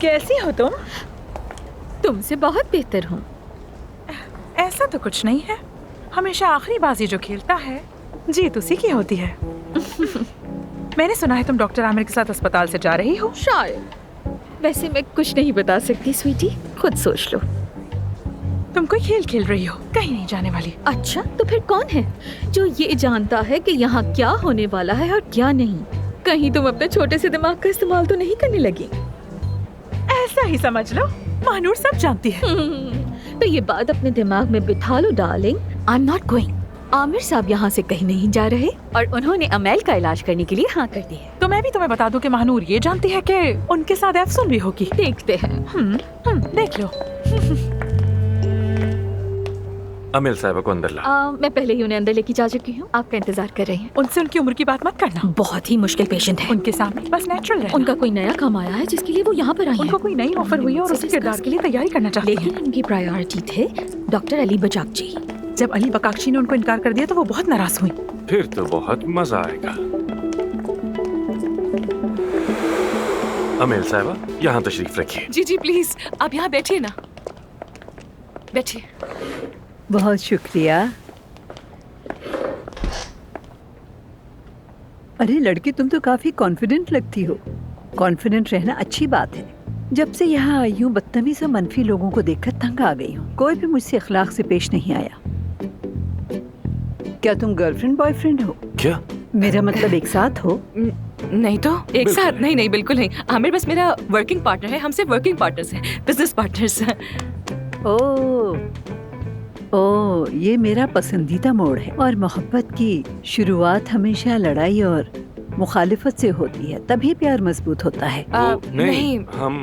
कैसी हो तुम? तुमसे बहुत बेहतर हूँ। ऐसा तो कुछ नहीं है। हमेशा आखिरी बाजी जो खेलता है जीत उसी की होती है। मैंने सुना है तुम डॉक्टर आमिर के साथ अस्पताल से जा रही हो। शायद। वैसे मैं कुछ नहीं बता सकती स्वीटी, खुद सोच लो। तुम कोई खेल खेल रही हो, कहीं नहीं जाने वाली। अच्छा, तो फिर कौन है जो ये जानता है कि यहाँ क्या होने वाला है और क्या नहीं? कहीं तुम अपने छोटे से दिमाग का इस्तेमाल तो नहीं करने लगी? ऐसा ही समझ लो, महानूर सब जानती है। तो ये बात अपने दिमाग में बिठा लो darling. I am not going. Aamir साहब यहाँ से कहीं नहीं जा रहे और उन्होंने अमेल का इलाज करने के लिए हाँ कर दी है। तो मैं भी तुम्हें बता दूं कि महानूर ये जानती है कि उनके साथ अफसून भी होगी। देखते हैं। देख लो। अमेल साहिबा को अंदर ला। मैं पहले ही उन्हें अंदर लेके जा चुकी हूँ, आपका इंतजार कर रही हैं। उनसे उनकी उम्र की बात मत करना। बहुत ही मुश्किल पेशेंट है। उनके सामने बस नेचुरल रहना। उनका कोई नया काम आया है जिसके लिए वो यहाँ पर आई हैं। उनको कोई नई ऑफर हुई है और उसी किरदार के लिए तैयारी करना चाहती हैं। लेकिन उनकी प्रायोरिटी थे डॉक्टर अली बजाकची। जब अली बकाक्षी ने उनको इनकार कर दिया तो वो बहुत नाराज हुई। फिर तो बहुत मजा आएगा। अमेल साहिबा, यहाँ तशरीफ रखिए। जी जी प्लीज, आप यहाँ बैठिए ना, बैठिए। बहुत शुक्रिया। अरे लड़की, तुम तो काफी कॉन्फिडेंट लगती हो। कॉन्फिडेंट रहना अच्छी बात है। जब से यहाँ आई हूँ बदतमीज और मनफी लोगों को देखकर तंग आ गई हूँ। कोई भी मुझसे अखलाक से पेश नहीं आया। क्या तुम गर्लफ्रेंड बॉयफ्रेंड हो? क्या? मेरा मतलब एक साथ हो? नहीं तो एक साथ नहीं, नहीं बिल्कुल नहीं। आमिर बस मेरा वर्किंग पार्टनर है, हम सिर्फ वर्किंग पार्टनर्स हैं, बिजनेस पार्टनर्स हैं। ओह, ये मेरा पसंदीदा मोड़ है। और मोहब्बत की शुरुआत हमेशा लड़ाई और मुखालिफत से होती है, तभी प्यार मजबूत होता है। नहीं, हम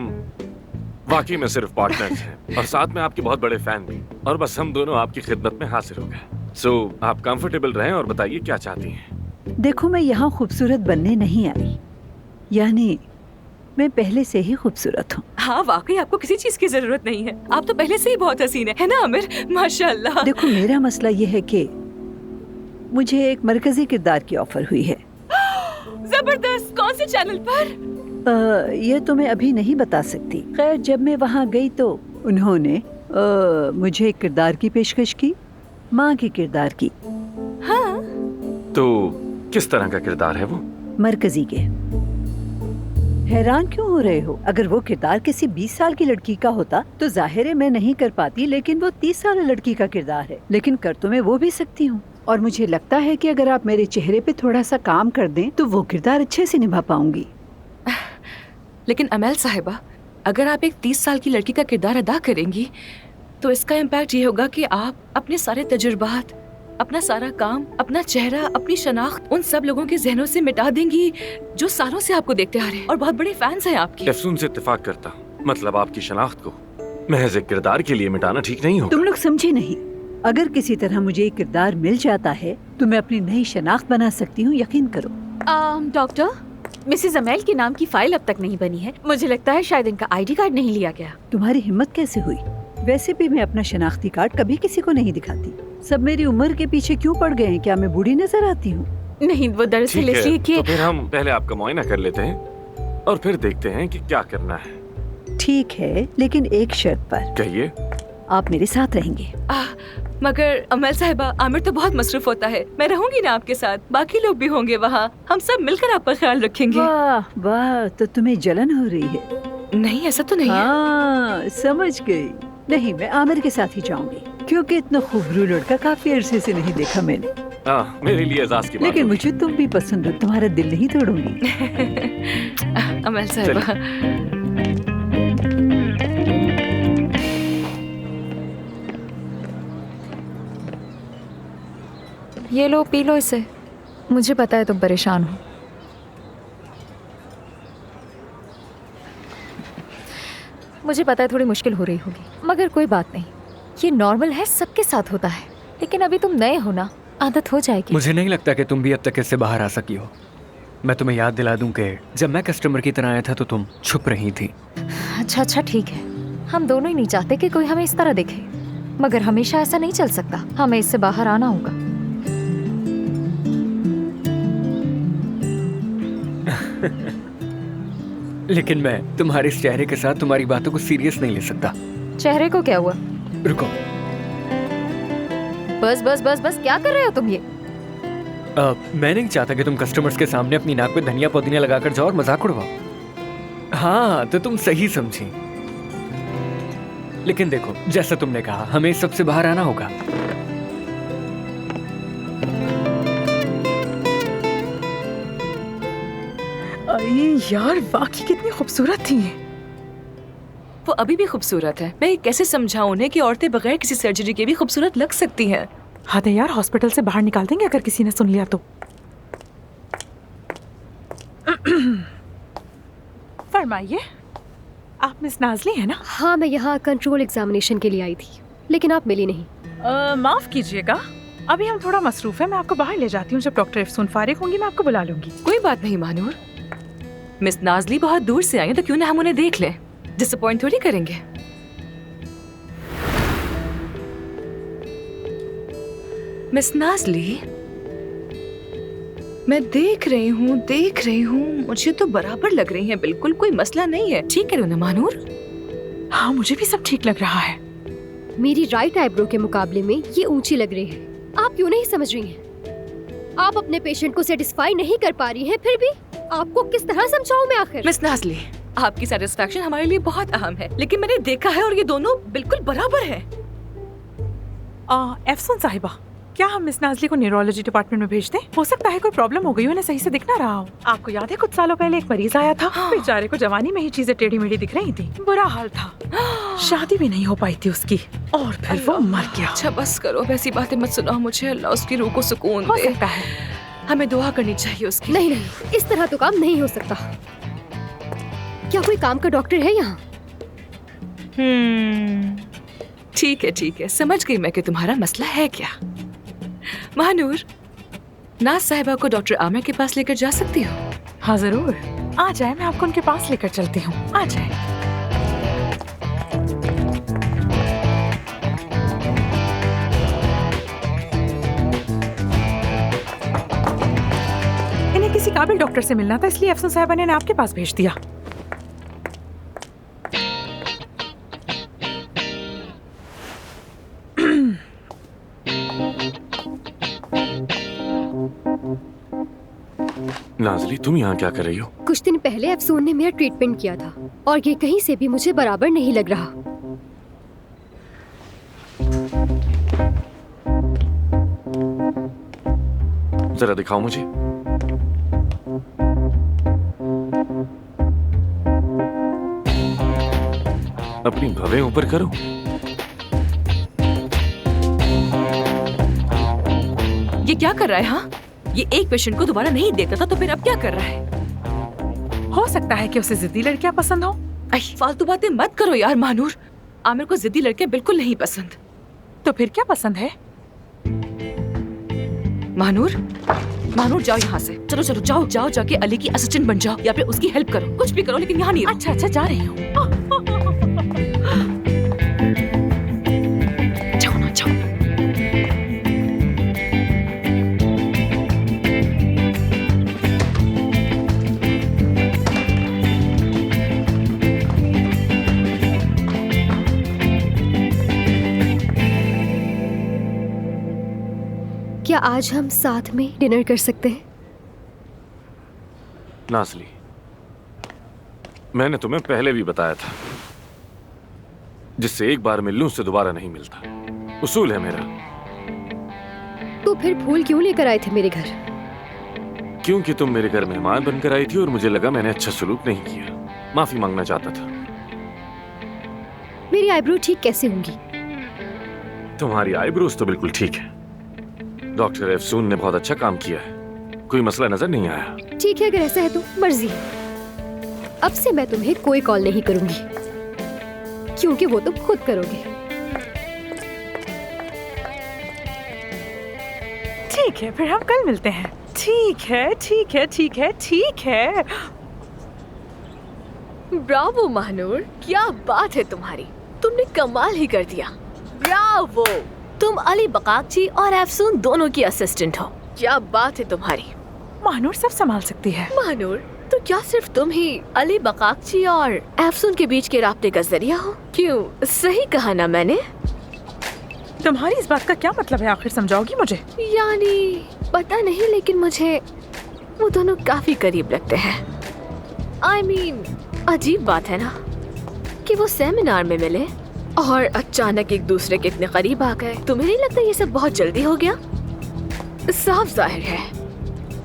वाकई में सिर्फ पार्टनर्स हैं और साथ में आपके बहुत बड़े फैन भी। और बस हम दोनों आपकी खिदमत में हाजिर हो गए। सो आप कंफर्टेबल रहें और बताइए क्या चाहती हैं। देखो, मैं यहाँ खूबसूरत बनने नहीं आई, यानी मैं पहले से ही खूबसूरत हूँ। हाँ वाकई आपको किसी चीज की जरूरत नहीं है, आप तो पहले से ही बहुत हसीन है ना आमिर, माशाल्लाह। देखो, मेरा मसला ये है कि मुझे एक मरकजी किरदार की ऑफर हुई है। जबरदस्त, कौन से चैनल पर? ये तो मैं अभी नहीं बता सकती। खैर, जब मैं वहाँ गई तो उन्होंने मुझे एक किरदार की पेशकश की, माँ के किरदार की। हाँ। तो किस तरह का किरदार है वो? मरकजी के। हैरान क्यों हो रहे हो? अगर वो किरदार किसी 20 साल की लड़की का होता तो जाहिर है मैं नहीं कर पाती, लेकिन वो 30 साल लड़की का किरदार है। लेकिन कर तो मैं वो भी सकती हूँ। और मुझे लगता है कि अगर आप मेरे चेहरे पे थोड़ा सा काम कर दें तो वो किरदार अच्छे से निभा पाऊंगी। लेकिन अमेल साहिबा, अगर आप एक 30 साल की लड़की का किरदार अदा करेंगी तो इसका इम्पैक्ट ये होगा कि आप अपने सारे तजुर्बात, अपना सारा काम, अपना चेहरा, अपनी शनाख्त उन सब लोगों के जहनों से मिटा देंगी जो सालों से आपको देखते आ रहे हैं और बहुत बड़े फैंस हैं आपके। अफसून से इत्तेफाक करता हूँ। मतलब आपकी शनाख्त को महज एक किरदार के लिए मिटाना ठीक नहीं होगा। तुम लोग समझे नहीं। अगर किसी तरह मुझे एक किरदार मिल जाता है तो मैं अपनी नई शनाख्त बना सकती हूँ, यकीन करो। डॉक्टर, मिसेस अमेल के नाम की फाइल अब तक नहीं बनी है। मुझे लगता है शायद इनका आईडी कार्ड नहीं लिया गया। तुम्हारी हिम्मत कैसे हुई? वैसे भी मैं अपना शनाख्ती कार्ड कभी किसी को नहीं दिखाती। सब मेरी उम्र के पीछे क्यों पड़ गए हैं? क्या मैं बूढ़ी नजर आती हूँ? नहीं, वो दरअसल इसलिए कि तो फिर हम पहले आपका मुआयना कर लेते हैं और फिर देखते हैं कि क्या करना है। ठीक है, लेकिन एक शर्त पर। कहिए। आप मेरे साथ रहेंगे। मगर अमेल साहिबा, आमिर तो बहुत मसरूफ होता है। मैं रहूंगी ना आपके साथ, बाकी लोग भी होंगे वहाँ। हम सब मिलकर आपका ख्याल रखेंगे। वाह वाह, तो तुम्हें जलन हो रही है? नहीं, ऐसा तो नहीं है। हाँ, समझ गई। नहीं, मैं आमिर के साथ ही जाऊंगी, क्योंकि इतना खूबसूरत लड़का काफी अरसे से नहीं देखा मैंने। मेरे लिए एजाज की बात लेकिन मुझे तुम भी पसंद हो, तुम्हारा दिल नहीं तोड़ूंगी। अमेल साहिबा, ये लो, पी लो इसे। मुझे पता है तुम परेशान हो। मुझे पता है थोड़ी मुश्किल हो रही होगी, मगर कोई बात नहीं, ये नॉर्मल है, सबके साथ होता है। लेकिन अभी तुम नए हो ना, आदत हो जाएगी। मुझे नहीं लगता कि तुम भी अब तक इससे बाहर आ सकी हो। मैं तुम्हें याद दिला दूं कि जब मैं कस्टमर की तरह आया था तो तुम छुप रही थी। अच्छा ठीक है, हम दोनों ही नहीं चाहते कि कोई हमें इस तरह देखे, मगर हमेशा ऐसा नहीं चल सकता। हमें इससे बाहर आना होगा। लेकिन मैं तुम्हारे इस चेहरे के साथ तुम्हारी बातों को सीरियस नहीं ले सकता। चेहरे को क्या हुआ? रुको, बस बस बस बस, क्या कर रहे हो तुम ये? मैं नहीं चाहता कि तुम कस्टमर्स के सामने अपनी नाक पे धनिया पुदीना लगाकर जाओ और मजाक उड़वाओ। हाँ, तो तुम सही समझी। लेकिन देखो, जैसा तुमने कहा, हमें इस सबसे बाहर आना होगा। अरे यार, वाकई कितनी खूबसूरत थी। वो अभी भी खूबसूरत है। मैं ये कैसे समझाऊं उन्हें कि औरतें बगैर किसी सर्जरी के भी खूबसूरत लग सकती हैं। हाँ तो यार, हॉस्पिटल से बाहर निकाल देंगे अगर किसी ने सुन लिया तो। फरमाइए, आप मिस नाज़ली है ना? हाँ, मैं यहाँ कंट्रोल एग्जामिनेशन के लिए आई थी, लेकिन आप मिली नहीं। माफ कीजिएगा, अभी हम थोड़ा मसरूफ है। मैं आपको बाहर ले जाती हूँ। जब डॉक्टर अफसून फारिग होंगी मैं आपको बुला लूंगी। कोई बात नहीं महानूर, मिस नाज़ली बहुत दूर से आई हैं, तो क्यों ना हम उन्हें देख लें। डिसअपॉइंट थोड़ी करेंगे। मिस नाज़ली, मैं देख रही हूँ, मुझे तो बराबर लग रही हैं, बिल्कुल कोई मसला नहीं है। ठीक है ना महानूर? हाँ, मुझे भी सब ठीक लग रहा है। मेरी राइट आईब्रो के मुकाबले में ये ऊंची लग रही है। आप क्यों नहीं समझ रही हैं? आप अपने पेशेंट को सेटिस्फाई नहीं कर पा रही हैं, फिर भी आपको किस तरह समझाऊं मैं आखिर? मिस नाज़ली, आपकी सेटिस्फैक्शन हमारे लिए बहुत अहम है, लेकिन मैंने देखा है और ये दोनों बिल्कुल बराबर है। अफसून साहिबा, क्या हम मिस नाज़ली को न्यूरोलॉजी डिपार्टमेंट में भेज दें? हो सकता है कोई प्रॉब्लम हो गई हो, उन्हें सही से दिख ना रहा हो। आपको याद है कुछ सालों पहले एक मरीज आया था? बेचारे को जवानी में ही चीजें टेढ़ी मेढ़ी दिख रही थी। बुरा हाल था, शादी भी नहीं हो पाई थी उसकी, और फिर वो मर गया। अच्छा बस करो, वैसी बातें मत सुनाओ मुझे। अल्लाह उसकी रूह को सुकून हो दे। सकता है। हमें दुआ करनी चाहिए उसकी। नहीं नहीं, इस तरह तो काम नहीं हो सकता। क्या कोई काम का डॉक्टर है यहाँ? ठीक है, समझ गई मैं कि तुम्हारा मसला है क्या। महानूर, नाज साहिबा को डॉक्टर आमिर के पास लेकर जा सकती हो? हाँ जरूर, आ जाए, मैं आपको उनके पास लेकर चलती हूँ। आ जाए। इन्हें किसी काबिल डॉक्टर से मिलना था, इसलिए अफसून साहिबा ने इन्हें आपके पास भेज दिया। नाज़ली, तुम यहाँ क्या कर रही हो? कुछ दिन पहले अफसून ने मेरा ट्रीटमेंट किया था और ये कहीं से भी मुझे बराबर नहीं लग रहा। जरा दिखाओ मुझे। अपनी भवें ऊपर करो। ये क्या कर रहा है? हाँ, ये एक पेशेंट को दोबारा नहीं देखता था, तो फिर अब क्या कर रहा है? हो सकता है कि उसे जिद्दी लड़कियां पसंद हो। फालतू बातें मत करो यार महानूर। आमिर को जिद्दी लड़कियां बिल्कुल नहीं पसंद। तो फिर क्या पसंद है? महानूर, जाओ यहाँ से। चलो जाओ, जाके अली की असिस्टेंट बन जाओ या फिर उसकी हेल्प करो। कुछ भी करो, लेकिन यहाँ नहीं रहो। अच्छा, जा रही हूँ। जाओ ना, जाओ। क्या आज हम साथ में डिनर कर सकते हैं? नाज़ली, मैंने तुम्हें पहले भी बताया था, जिससे एक बार मिल लूं उससे दोबारा नहीं मिलता। उसूल है मेरा। तो फिर फूल क्यों लेकर आए थे मेरे घर? क्योंकि तुम मेरे घर मेहमान बनकर आई थी और मुझे लगा मैंने अच्छा सलूक नहीं किया। माफी मांगना चाहता था। मेरी आईब्रो ठीक कैसे होंगी? तुम्हारी आईब्रोज तो बिल्कुल ठीक है। डॉक्टर अफसून ने बहुत अच्छा काम किया है, कोई मसला नजर नहीं आया। ठीक है, अगर ऐसा है तो मर्जी। अब से मैं तुम्हें कोई कॉल नहीं करूंगी, क्योंकि वो तुम खुद करोगे। ठीक है, फिर हम कल मिलते हैं। ठीक है। ब्रावो महानूर, क्या बात है तुम्हारी। तुमने कमाल ही कर दिया। ब्रावो, तुम अली बकाकची और अफसून दोनों की असिस्टेंट हो। क्या बात है तुम्हारी। महानूर सब संभाल सकती है। महानूर, तो क्या सिर्फ तुम ही अली बकाकची और एफसून के बीच के राब्ते का जरिया हो? क्यों, सही कहा ना मैंने? तुम्हारी इस बात का क्या मतलब है आखिर, समझाओगी मुझे? यानी पता नहीं, लेकिन मुझे वो दोनों काफी करीब लगते हैं। I mean, अजीब बात है ना कि वो सेमिनार में मिले और अचानक एक दूसरे के इतने करीब आ गए। तुम्हें नहीं लगता ये सब बहुत जल्दी हो गया? साफ जाहिर है,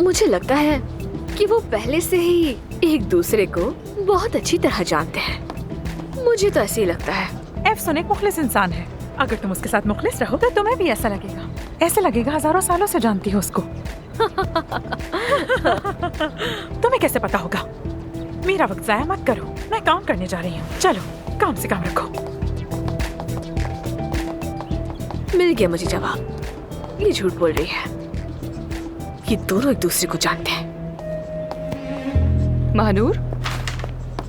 मुझे लगता है कि वो पहले से ही एक दूसरे को बहुत अच्छी तरह जानते हैं। मुझे तो ऐसे ही लगता है। एफसून एक मुखलिस इंसान है। अगर तुम उसके साथ मुखलिस रहो तो तुम्हें भी ऐसा लगेगा। ऐसे लगेगा हजारों सालों से जानती हो उसको। तुम्हें कैसे पता होगा? मेरा वक्त जाया मत करो, मैं काम करने जा रही हूँ। चलो काम से काम रखो। मिल गया मुझे जवाब। ये झूठ बोल रही है। ये दोनों एक दूसरे को जानते हैं। महानूर,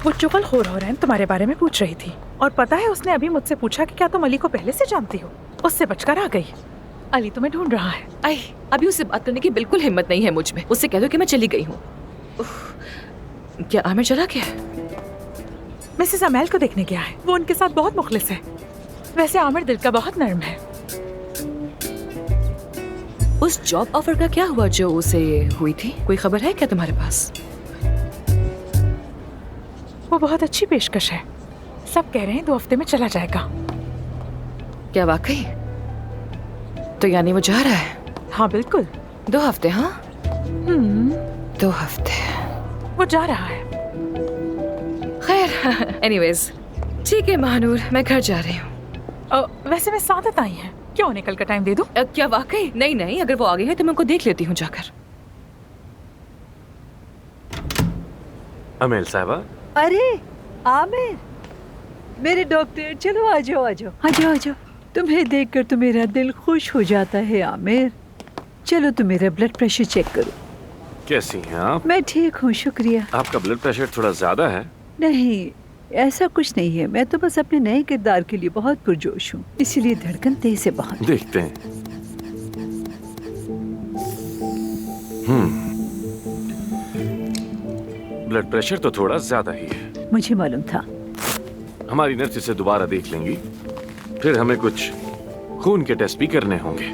वो चुगलखोर हो रहे तुम्हारे बारे में पूछ रही थी, और पता है उसने अभी मुझसे पूछा कि क्या तुम अली को पहले से जानती हो। उससे बचकर आ गई। अली तुम्हें ढूंढ रहा है। आई अभी उससे बात करने की बिल्कुल हिम्मत नहीं है मुझ में। उससे कह दो कि मैं चली गई हूँ। क्या आमिर चला गया है? मिसेस अमेल को देखने गया है। वो उनके साथ बहुत मुखलिस है। वैसे आमिर दिल का बहुत नर्म है। उस जॉब ऑफर का क्या हुआ जो उसे हुई थी? कोई खबर है क्या तुम्हारे पास? वो बहुत अच्छी पेशकश है। सब कह रहे हैं 2 हफ्ते में चला जाएगा। क्या वाकई? तो यानी वो जा रहा है? हाँ बिल्कुल। 2 हफ्ते? हाँ 2 हफ्ते वो जा रहा है। खैर एनीवेज, ठीक है महानूर, मैं घर जा रही हूँ। वैसे मैं सादत आई है, क्यों निकल कर टाइम दे दूं? क्या वाकई? नहीं नहीं, अगर वो आ गई है तो मैं उनको देख लेती हूँ जाकर। अमेल साहबा। अरे आमिर, मेरे डॉक्टर, चलो आ जाओ आ जाओ आ जाओ आ जाओ। तुम्हें देखकर तो मेरा दिल खुश हो जाता है आमिर। चलो तुम मेरा ब्लड प्रेशर चेक करो। कैसी हैं आप? मैं ठीक हूँ, शुक्रिया। आपका ब्लड प्रेशर थोड़ा ज्यादा है। नहीं, ऐसा कुछ नहीं है। मैं तो बस अपने नए किरदार के लिए बहुत पुरजोश हूँ, इसीलिए धड़कन तेज से बहुत। देखते हैं। ब्लड प्रेशर तो थोड़ा ज्यादा ही है। मुझे मालूम था। हमारी नर्स इसे दोबारा देख लेंगी, फिर हमें कुछ खून के टेस्ट भी करने होंगे।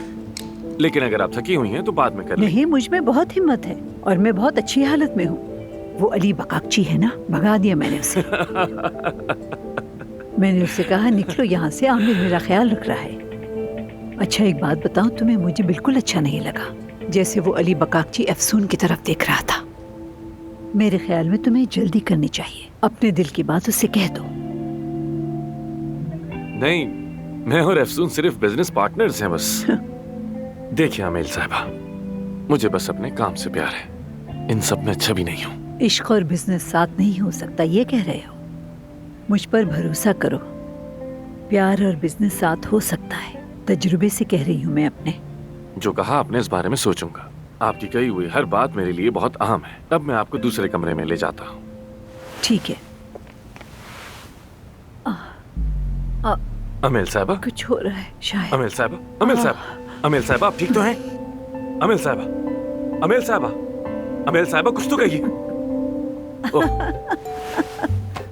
लेकिन अगर आप थकी हुई हैं तो बाद में कर लेंगे। नहीं, मुझ में बहुत हिम्मत है और मैं बहुत अच्छी हालत में हूँ। वो अली बकाकची है ना, भगा दिया मैंने उसे। मैंने उससे कहा निकलो यहाँ से, आमिर मेरा ख्याल रख रहा है। अच्छा एक बात बताऊं तुम्हें, मुझे बिल्कुल अच्छा नहीं लगा जैसे वो अली बकाकची एफसून की तरफ देख रहा था। मेरे ख्याल में तुम्हें जल्दी करनी चाहिए। अपने दिल की बात उससे कह दो। नहीं, मैं और एफसून सिर्फ बिजनेस पार्टनर्स हैं बस। देखिए अमेल साहबा, मुझे बस अपने काम से प्यार है। इन सब में अच्छा भी नहीं हूँ। इश्क और बिजनेस साथ नहीं हो सकता, ये कह रहे हो? मुझ पर भरोसा करो, प्यार और बिजनेस साथ हो सकता है। तजुर्बे से कह रही हूँ मैं अपने। जो कहा आपने इस बारे में सोचूंगा। आपकी कही हुई हर बात मेरे लिए बहुत अहम है। अब मैं आपको दूसरे कमरे में ले जाता हूँ। ठीक है। अमेल साहबा, कुछ हो रहा है शायद। अमेल साहबा, अमेल साहबा, अमेल साहबा, आप ठीक तो हैं? अमेल साहबा, अमेल साहबा, अमेल साहबा, कुछ तो कहिए।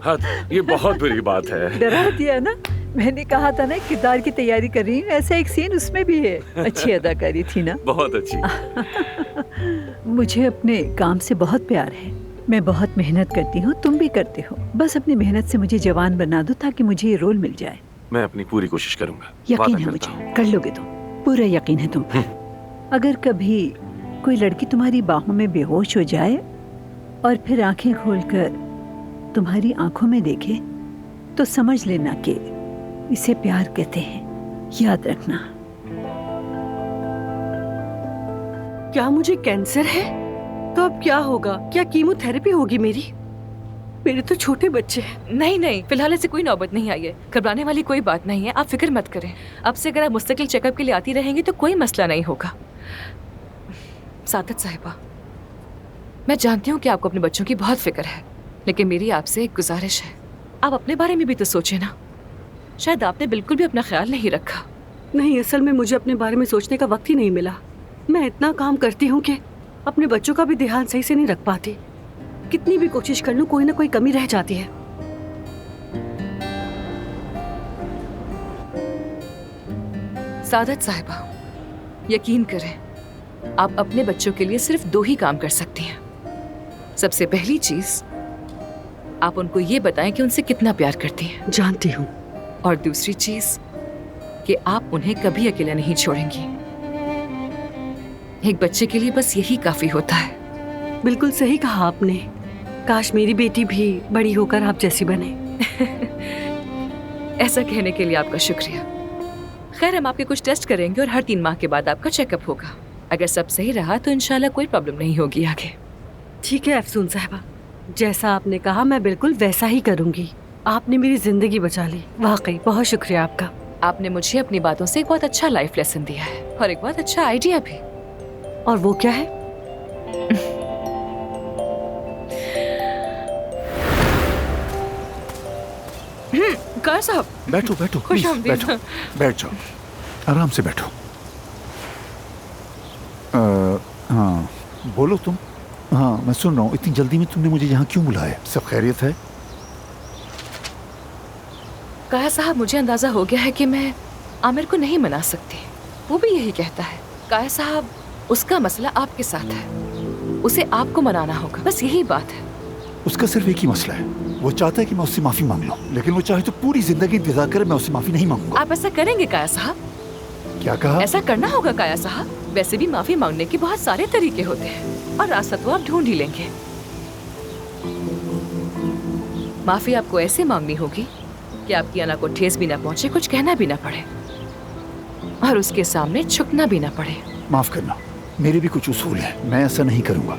हद, ये बहुत बुरी बात है। डरा दिया ना? मैंने कहा था ना किरदार की तैयारी कर रही हूँ। ऐसा एक सीन उसमें भी है। अच्छी अदाकारी थी ना? बहुत अच्छी। मुझे अपने काम से बहुत प्यार है। मैं बहुत मेहनत करती हूँ, तुम भी करते हो। बस अपनी मेहनत से मुझे जवान बना दो ताकि मुझे ये रोल मिल जाए। मैं अपनी पूरी कोशिश करूंगा। यकीन है मुझे, कर लोगे तुम। पूरा यकीन है तुम पर। अगर कभी कोई लड़की तुम्हारी बाहों में बेहोश हो जाए और फिर आंखें खोलकर तुम्हारी आंखों में देखे तो समझ लेना कि इसे प्यार कहते हैं। याद रखना। क्या मुझे कैंसर है? तो अब क्या होगा? क्या कीमोथेरेपी होगी मेरी? मेरे तो छोटे बच्चे हैं। नहीं नहीं, फिलहाल ऐसी कोई नौबत नहीं आई है। घबराने वाली कोई बात नहीं है, आप फिक्र मत करें। अब से अगर आप मुस्तकिल चेकअप के लिए आती रहेंगी तो कोई मसला नहीं होगा। सादत साहिबा, मैं जानती हूँ कि आपको अपने बच्चों की बहुत फिक्र है, लेकिन मेरी आपसे एक गुजारिश है, आप अपने बारे में भी तो सोचें ना। शायद आपने बिल्कुल भी अपना ख्याल नहीं रखा। नहीं, असल में मुझे अपने बारे में सोचने का वक्त ही नहीं मिला। मैं इतना काम करती हूँ कि अपने बच्चों का भी ध्यान सही से नहीं रख पाती। कितनी भी कोशिश कर लूं कोई ना कोई कमी रह जाती है। सादत साहिबा, यकीन करें, आप अपने बच्चों के लिए सिर्फ 2 ही काम कर सकती हैं। सबसे पहली चीज, आप उनको ये बताएं कि उनसे कितना प्यार करती हैं। जानती हूँ। और दूसरी चीज कि आप उन्हें कभी अकेला नहीं छोड़ेंगी। एक बच्चे के लिए बस यही काफी होता है। बिल्कुल सही कहा आपने। काश मेरी बेटी भी बड़ी होकर आप जैसी बने। ऐसा कहने के लिए आपका शुक्रिया। खैर, हम आपके कुछ टेस्ट करेंगे और हर 3 माह के बाद आपका चेकअप होगा। अगर सब सही रहा तो इंशाल्लाह कोई प्रॉब्लम नहीं होगी आगे। ठीक है अफसून साहिबा, जैसा आपने कहा मैं बिल्कुल वैसा ही करूंगी। आपने मेरी जिंदगी बचा ली, वाकई बहुत शुक्रिया आपका। आपने मुझे अपनी बातों से एक बहुत अच्छा लाइफ लेसन दिया है और एक बहुत अच्छा आइडिया भी। और वो क्या है? कार साहब, बैठो बैठो, खुश प्लीज, आमदीद। बैठो, बैठ जाओ, आराम से बैठो। हाँ बोलो तुम। हाँ मैं सुन रहा हूँ। इतनी जल्दी में तुमने मुझे यहाँ क्यों बुलाया? सब खैरियत है? काया साहब, मुझे अंदाजा हो गया है कि मैं आमिर को नहीं मना सकती। वो भी यही कहता है। काया साहब, उसका मसला आपके साथ है, उसे आपको मनाना होगा, बस यही बात है। उसका सिर्फ एक ही मसला है, वो चाहता है कि मैं उससे माफी मांग लूं, लेकिन वो चाहे तो पूरी जिंदगी इंतजार करे, मैं उससे माफी नहीं मांगूंगा। आप ऐसा करेंगे काया साहब? क्या कहा? ऐसा करना होगा काया साहब। वैसे भी माफी मांगने के बहुत सारे तरीके होते हैं और रास्ता तो आप ढूंढ ही लेंगे। माफी आपको ऐसे मांगनी होगी कि आपकी अना को ठेस भी ना पहुंचे, कुछ कहना भी ना पड़े और उसके सामने झुकना भी ना पड़े। माफ करना, मेरे भी कुछ उसूल हैं, मैं ऐसा नहीं करूंगा।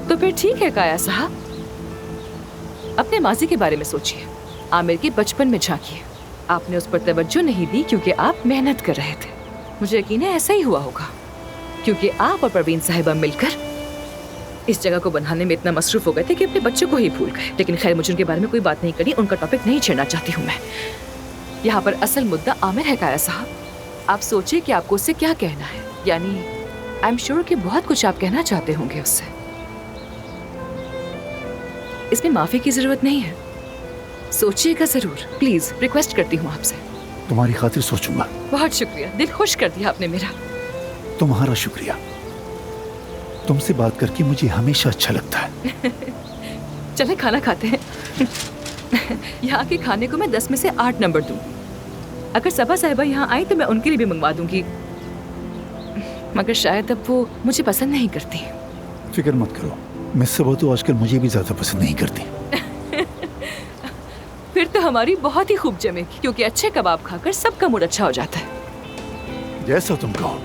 तो फिर ठीक है काया साहब, अपने माजी के बारे में सोचिए, आमिर के बचपन में झांकिए। आपने उस पर तवज्जो नहीं दी क्योंकि आप मेहनत कर रहे थे। मुझे यकीन है ऐसा ही हुआ होगा, क्योंकि आप और परवीन साहिबा मिलकर इस जगह को बनाने में इतना मसरूफ हो गए थे कि अपने बच्चों को ही भूल गए। लेकिन खैर, मुझे उनके बारे में कोई बात नहीं करनी, उनका टॉपिक नहीं छेड़ना चाहती हूँ मैं। यहाँ पर असल मुद्दा आमिर है काया साहब। आप सोचिए कि आपको उससे क्या कहना है। यानी आई एम श्योर कि बहुत कुछ आप कहना चाहते होंगे उससे। इसमें माफी की जरूरत नहीं है, सोचिएगा जरूर। प्लीज रिक्वेस्ट करती हूँ आपसे। तुम्हारी खातिर सोचूंगा। बहुत शुक्रिया, दिल खुश कर दिया आपने मेरा। तुम्हारा शुक्रिया। तुमसे बात करके मुझे हमेशा अच्छा लगता है। चले खाना खाते हैं। यहाँ के खाने को मैं 10 में से 8 नंबर दूँ। अगर सबा साहिबा यहाँ आई तो मैं उनके लिए भी मंगवा दूंगी, मगर शायद अब वो मुझे पसंद नहीं करती। फिक्र मत करो, मिस सबा तो आजकल मुझे भी ज्यादा पसंद नहीं करती। फिर तो हमारी बहुत ही खूब जमेगी, क्योंकि अच्छे कबाब खाकर सबका मूड अच्छा हो जाता है। जैसा तुम कहो।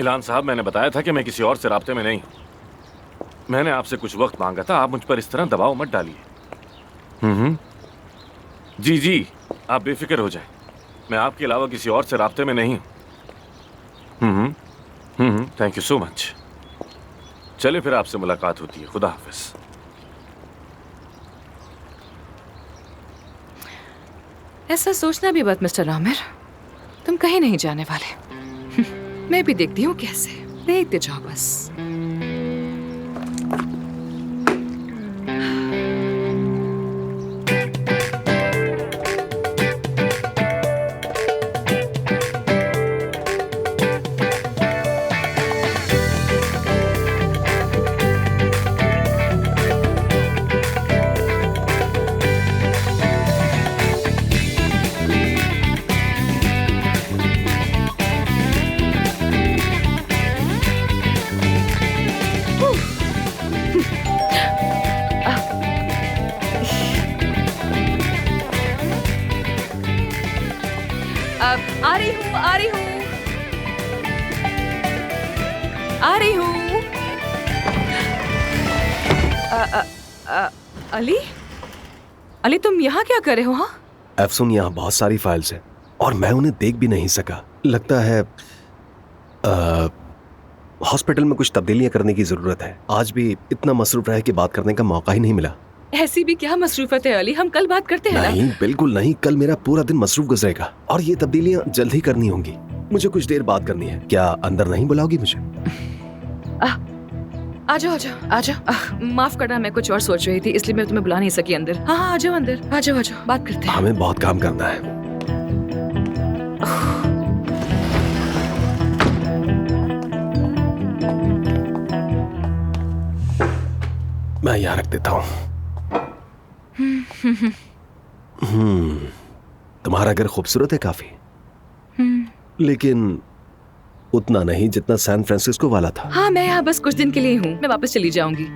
इलान साहब, मैंने बताया था कि मैं किसी और से राब्ते में नहीं हूँ। मैंने आपसे कुछ वक्त मांगा था, आप मुझ पर इस तरह दबाव मत डालिए। जी जी, आप बेफिक्र हो जाएं, मैं आपके अलावा किसी और से राब्ते में नहीं हूँ। Thank you so much. चलिए फिर आपसे मुलाकात होती है। खुदा हाफिज। ऐसा सोचना भी मत मिस्टर आमिर, तुम कहीं नहीं जाने वाले। मैं भी देखती हूँ कैसे, देखते जाओ बस। आ रही हूँ, आ रही हूँ, आ रही हूँ। अली, अली तुम यहाँ क्या कर रहे हो? हाँ अफसून, यहाँ बहुत सारी फाइल्स हैं और मैं उन्हें देख भी नहीं सका। लगता है हॉस्पिटल में कुछ तब्दीलियां करने की जरूरत है। आज भी इतना मसरूफ रहे कि बात करने का मौका ही नहीं मिला। ऐसी भी क्या मसरूफत है अली, हम कल बात करते हैं। नहीं, बिल्कुल नहीं, कल मेरा पूरा दिन मसरूफ गुजरेगा और ये तब्दीलियां जल्द ही करनी होंगी। मुझे कुछ देर बात करनी है। क्या अंदर नहीं बुलाओगी मुझे? आ जाओ। माफ करना, मैं कुछ और सोच रही थी, इसलिए मैं तुम्हें बुला नहीं सकी अंदर। हाँ आ जाओ अंदर, आ जाओ बात करते हैं। हमें बहुत काम करना है। मैं यहाँ रख देता हूँ। तुम्हारा घर खूबसूरत है काफी, लेकिन उतना नहीं जितना सैन फ्रांसिस्को वाला था। हाँ, मैं यहाँ बस कुछ दिन के लिए हूँ, मैं वापस चली जाऊंगी।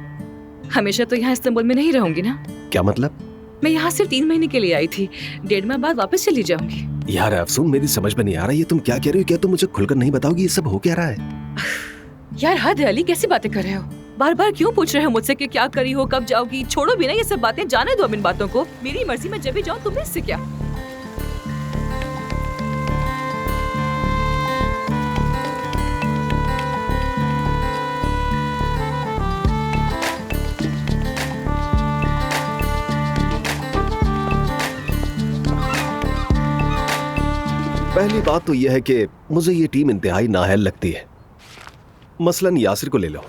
हमेशा तो यहाँ इस्तांबुल में नहीं रहूंगी ना। क्या मतलब? मैं यहाँ सिर्फ 3 महीने के लिए आई थी, 1.5 माह बाद वापस चली जाऊंगी। यार अफसून, मेरी समझ में नहीं आ रहा ये तुम क्या कह रही हो। क्या तुम मुझे खुलकर नहीं बताओगी ये सब हो क्या रहा है? यार हद है अली, कैसी बातें कर रहे हो? बार बार क्यों पूछ रहे हो मुझसे कि क्या करी हो, कब जाओगी? छोड़ो भी ना ये सब बातें, जाने दो अब इन बातों को। मेरी मर्जी में जब भी जाऊँ, तुम्हें इससे क्या? पहली बात तो यह है कि मुझे ये टीम इंतहाई नाअहल लगती है। मसलन यासिर को ले लो।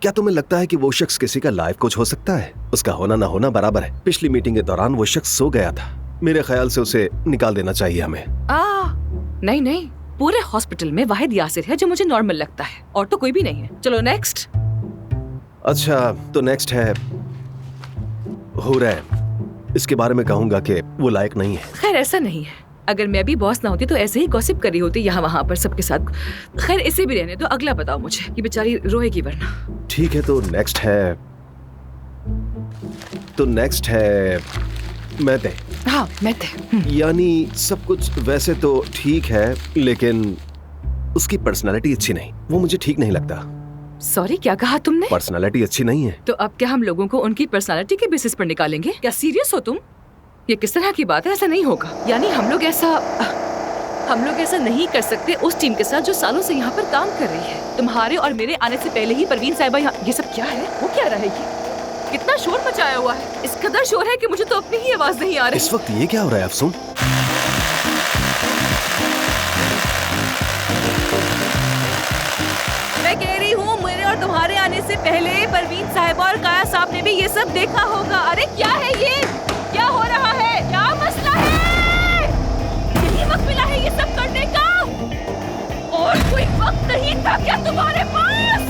क्या तुम्हें लगता है कि वो शख्स किसी का लाइफ कोच हो सकता है? उसका होना ना होना बराबर है। पिछली मीटिंग के दौरान वो शख्स सो गया था। मेरे ख्याल से उसे निकाल देना चाहिए हमें। नहीं, पूरे हॉस्पिटल में वाहिद यासिर है जो मुझे नॉर्मल लगता है, और तो कोई भी नहीं है। चलो नेक्स्ट। अच्छा, तो नेक्स्ट है हुरैम। इसके बारे में कहूंगा कि वो लायक नहीं है। खैर ऐसा नहीं है, अगर मैं भी बॉस ना होती तो ऐसे ही गॉसिप करी होती यहाँ वहाँ पर सबके साथ। खैर इसे भी रहने दो, अगला बताओ मुझे, ये बेचारी रोएगी वरना। ठीक है, तो नेक्स्ट है मैते। हाँ मैते। यानी सब कुछ वैसे तो ठीक है, लेकिन उसकी पर्सनालिटी अच्छी नहीं। वो मुझे ठीक नहीं लगता। सॉरी, क्या कहा तुमने? पर्सनालिटी अच्छी नहीं है। तो अब क्या हम लोगों को उनकी पर्सनालिटी के बेसिस पर निकालेंगे? क्या सीरियस हो तुम? ये किस तरह की बात है? ऐसा नहीं होगा। यानी हम लोग ऐसा नहीं कर सकते उस टीम के साथ जो सालों से यहाँ पर काम कर रही है। तुम्हारे और मेरे आने से पहले ही परवीन साहिबा यहाँ। ये सब क्या है? वो क्या रहा है? ये कितना शोर मचाया हुआ है? इस कदर शोर है कि मुझे तो अपनी ही आवाज नहीं आ रही। इस वक्त ये क्या हो रहा है अफसून? मैं कह रही हूँ मेरे और तुम्हारे आने से पहले परवीन साहिबा और काया साहब ने भी ये सब देखा होगा। अरे क्या है ये? क्या हो रहा है? क्या मसला है? यही वक्त मिला है ये सब करने का? और कोई वक्त नहीं था क्या तुम्हारे पास?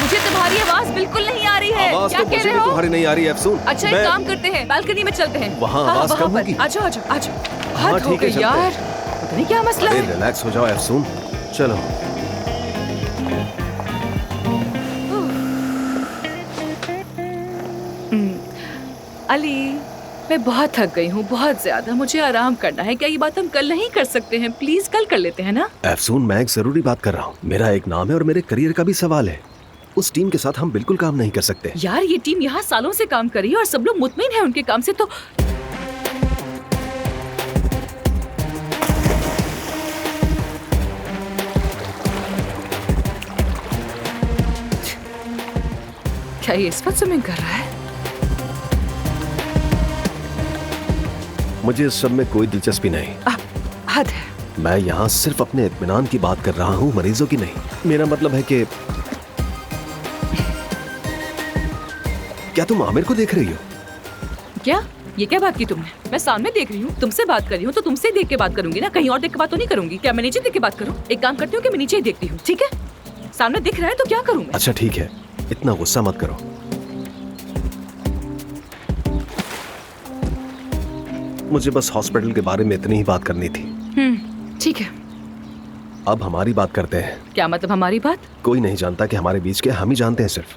मुझे तुम्हारी आवाज बिल्कुल नहीं आ रही है। आवाज क्या तो कह मुझे रहे भी हो? तुम्हारी नहीं आ रही है अफसून। अच्छा एक काम करते हैं, बालकनी में चलते हैं। वहाँ आवाज कम होगी। आ जाओ। हाँ, हद हो ठीक है, गई चलते यार। हैं। पता नहीं क्या मसला अरे है। रिलैक्स हो जाओ अफसून, चलो। अली, मैं बहुत थक गई हूँ, बहुत ज्यादा। मुझे आराम करना है। क्या ये बात हम कल नहीं कर सकते हैं? प्लीज कल कर लेते हैं ना? अफसून, मैं एक जरूरी बात कर रहा हूँ। मेरा एक नाम है और मेरे करियर का भी सवाल है। उस टीम के साथ हम बिल्कुल काम नहीं कर सकते। यार ये टीम यहाँ सालों से काम कर रही है और सब लोग मुतमिन है उनके काम से। तो क्या ये इस वक्त स्विमिंग कर रहा है? मुझे इस सब में कोई दिलचस्पी नहीं। हद है। मैं यहाँ सिर्फ अपने इत्मीनान की बात कर रहा हूँ, मरीजों की नहीं। मेरा मतलब है कि क्या तुम आमिर को देख रही हो? क्या? ये क्या बात की तुमने? मैं सामने देख रही हूँ, तुमसे बात कर रही हूँ, तो तुमसे देख के बात करूंगी ना, कहीं और देख के बात तो नहीं करूंगी। क्या मैं नीचे देख के बात करूँ? एक काम करती हूँ कि मैं नीचे ही देखती हूँ, ठीक है? सामने दिख रहा है तो क्या करूँ मैं? अच्छा ठीक है, इतना गुस्सा मत करो। मुझे बस हॉस्पिटल के बारे में इतनी ही बात करनी थी। ठीक है। अब हमारी बात करते हैं। क्या मतलब हमारी बात? कोई नहीं जानता कि हमारे बीच के, हम ही जानते हैं सिर्फ।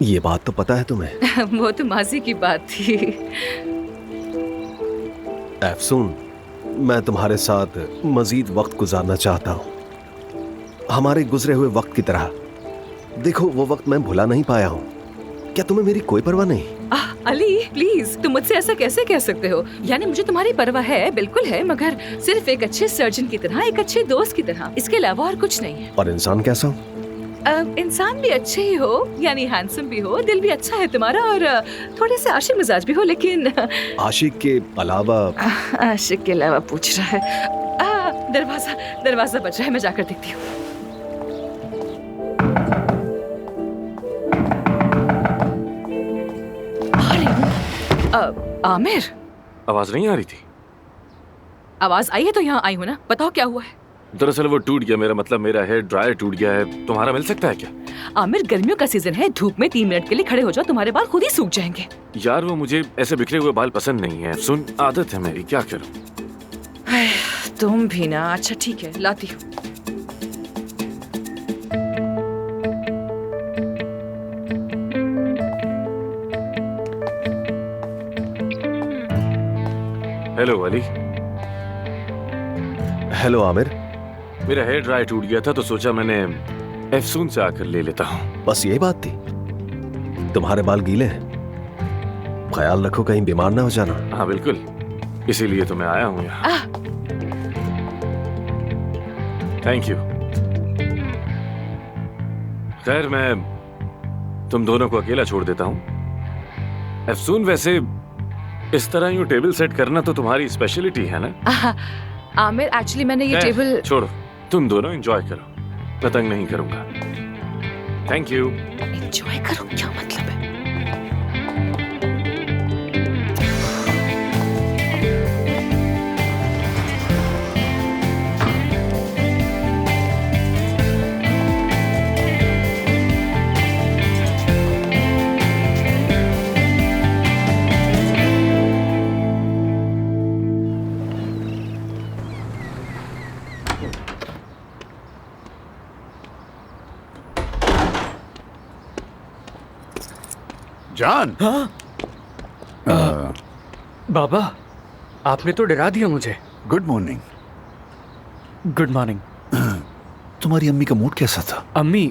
ये बात तो पता है तुम्हें। वो तो माजी की बात थी। अफसून, मैं तुम्हारे साथ मजीद वक्त गुजारना चाहता हूँ, हमारे गुजरे हुए वक्त की तरह। देखो, वो वक्त मैं भुला नहीं पाया हूँ। क्या तुम्हें मेरी कोई परवाह नहीं? अली प्लीज, तुम मुझसे ऐसा कैसे कह सकते हो? यानी मुझे तुम्हारी परवाह है, बिल्कुल है, मगर सिर्फ एक अच्छे सर्जन की तरह, एक अच्छे दोस्त की तरह, इसके अलावा और कुछ नहीं है। और इंसान कैसा हूँ? इंसान भी अच्छे ही हो, यानी हैंडसम भी हो, दिल भी अच्छा है तुम्हारा और थोड़े से आशिक मिजाज भी हो, लेकिन आशिक के अलावा आशिक के अलावा पूछ रहा है। दरवाजा दरवाजा बज रहा है, मैं जाकर देखती हूँ। आमिर, आवाज नहीं आ रही थी? आवाज आई है तो यहाँ आई हूँ ना, बताओ क्या हुआ है? दरअसल वो टूट गया, मेरा मतलब मेरा हेयर ड्रायर टूट गया है। तुम्हारा मिल सकता है क्या? आमिर, गर्मियों का सीजन है, धूप में 3 मिनट के लिए खड़े हो जाओ, तुम्हारे बाल खुद ही सूख जाएंगे। यार वो मुझे ऐसे बिखरे हुए बाल पसंद नहीं है। सुन, आदत है मेरी, क्या करूं? तुम भी ना। अच्छा ठीक है, लाती हूँ। हेलो अली। हेलो आमिर। मेरा हेयर ड्रायर टूट गया था तो सोचा मैंने एफसून से आकर ले लेता हूँ। बस ये बात थी? तुम्हारे बाल गीले हैं, ख्याल रखो कहीं बीमार ना हो जाना। हाँ बिल्कुल, इसीलिए तो मैं आया हूँ यहाँ। Thank you. खैर मैं तुम दोनों को अकेला छोड़ देता हूँ। एफसून, वैसे इस तरह यूँ टेबल सेट करना तो तुम्हारी स्पेशलिटी है ना? आमिर, एक्चुअली मैंने ये टेबल। छोड़ो, तुम दोनों एंजॉय करो, मैं तंग नहीं करूंगा। Thank you. एंजॉय करो क्या मतलब है? जान। हाँ? बाबा, आपने तो डरा दिया मुझे। Good morning. Good morning. तुम्हारी अम्मी का मूड कैसा था? अम्मी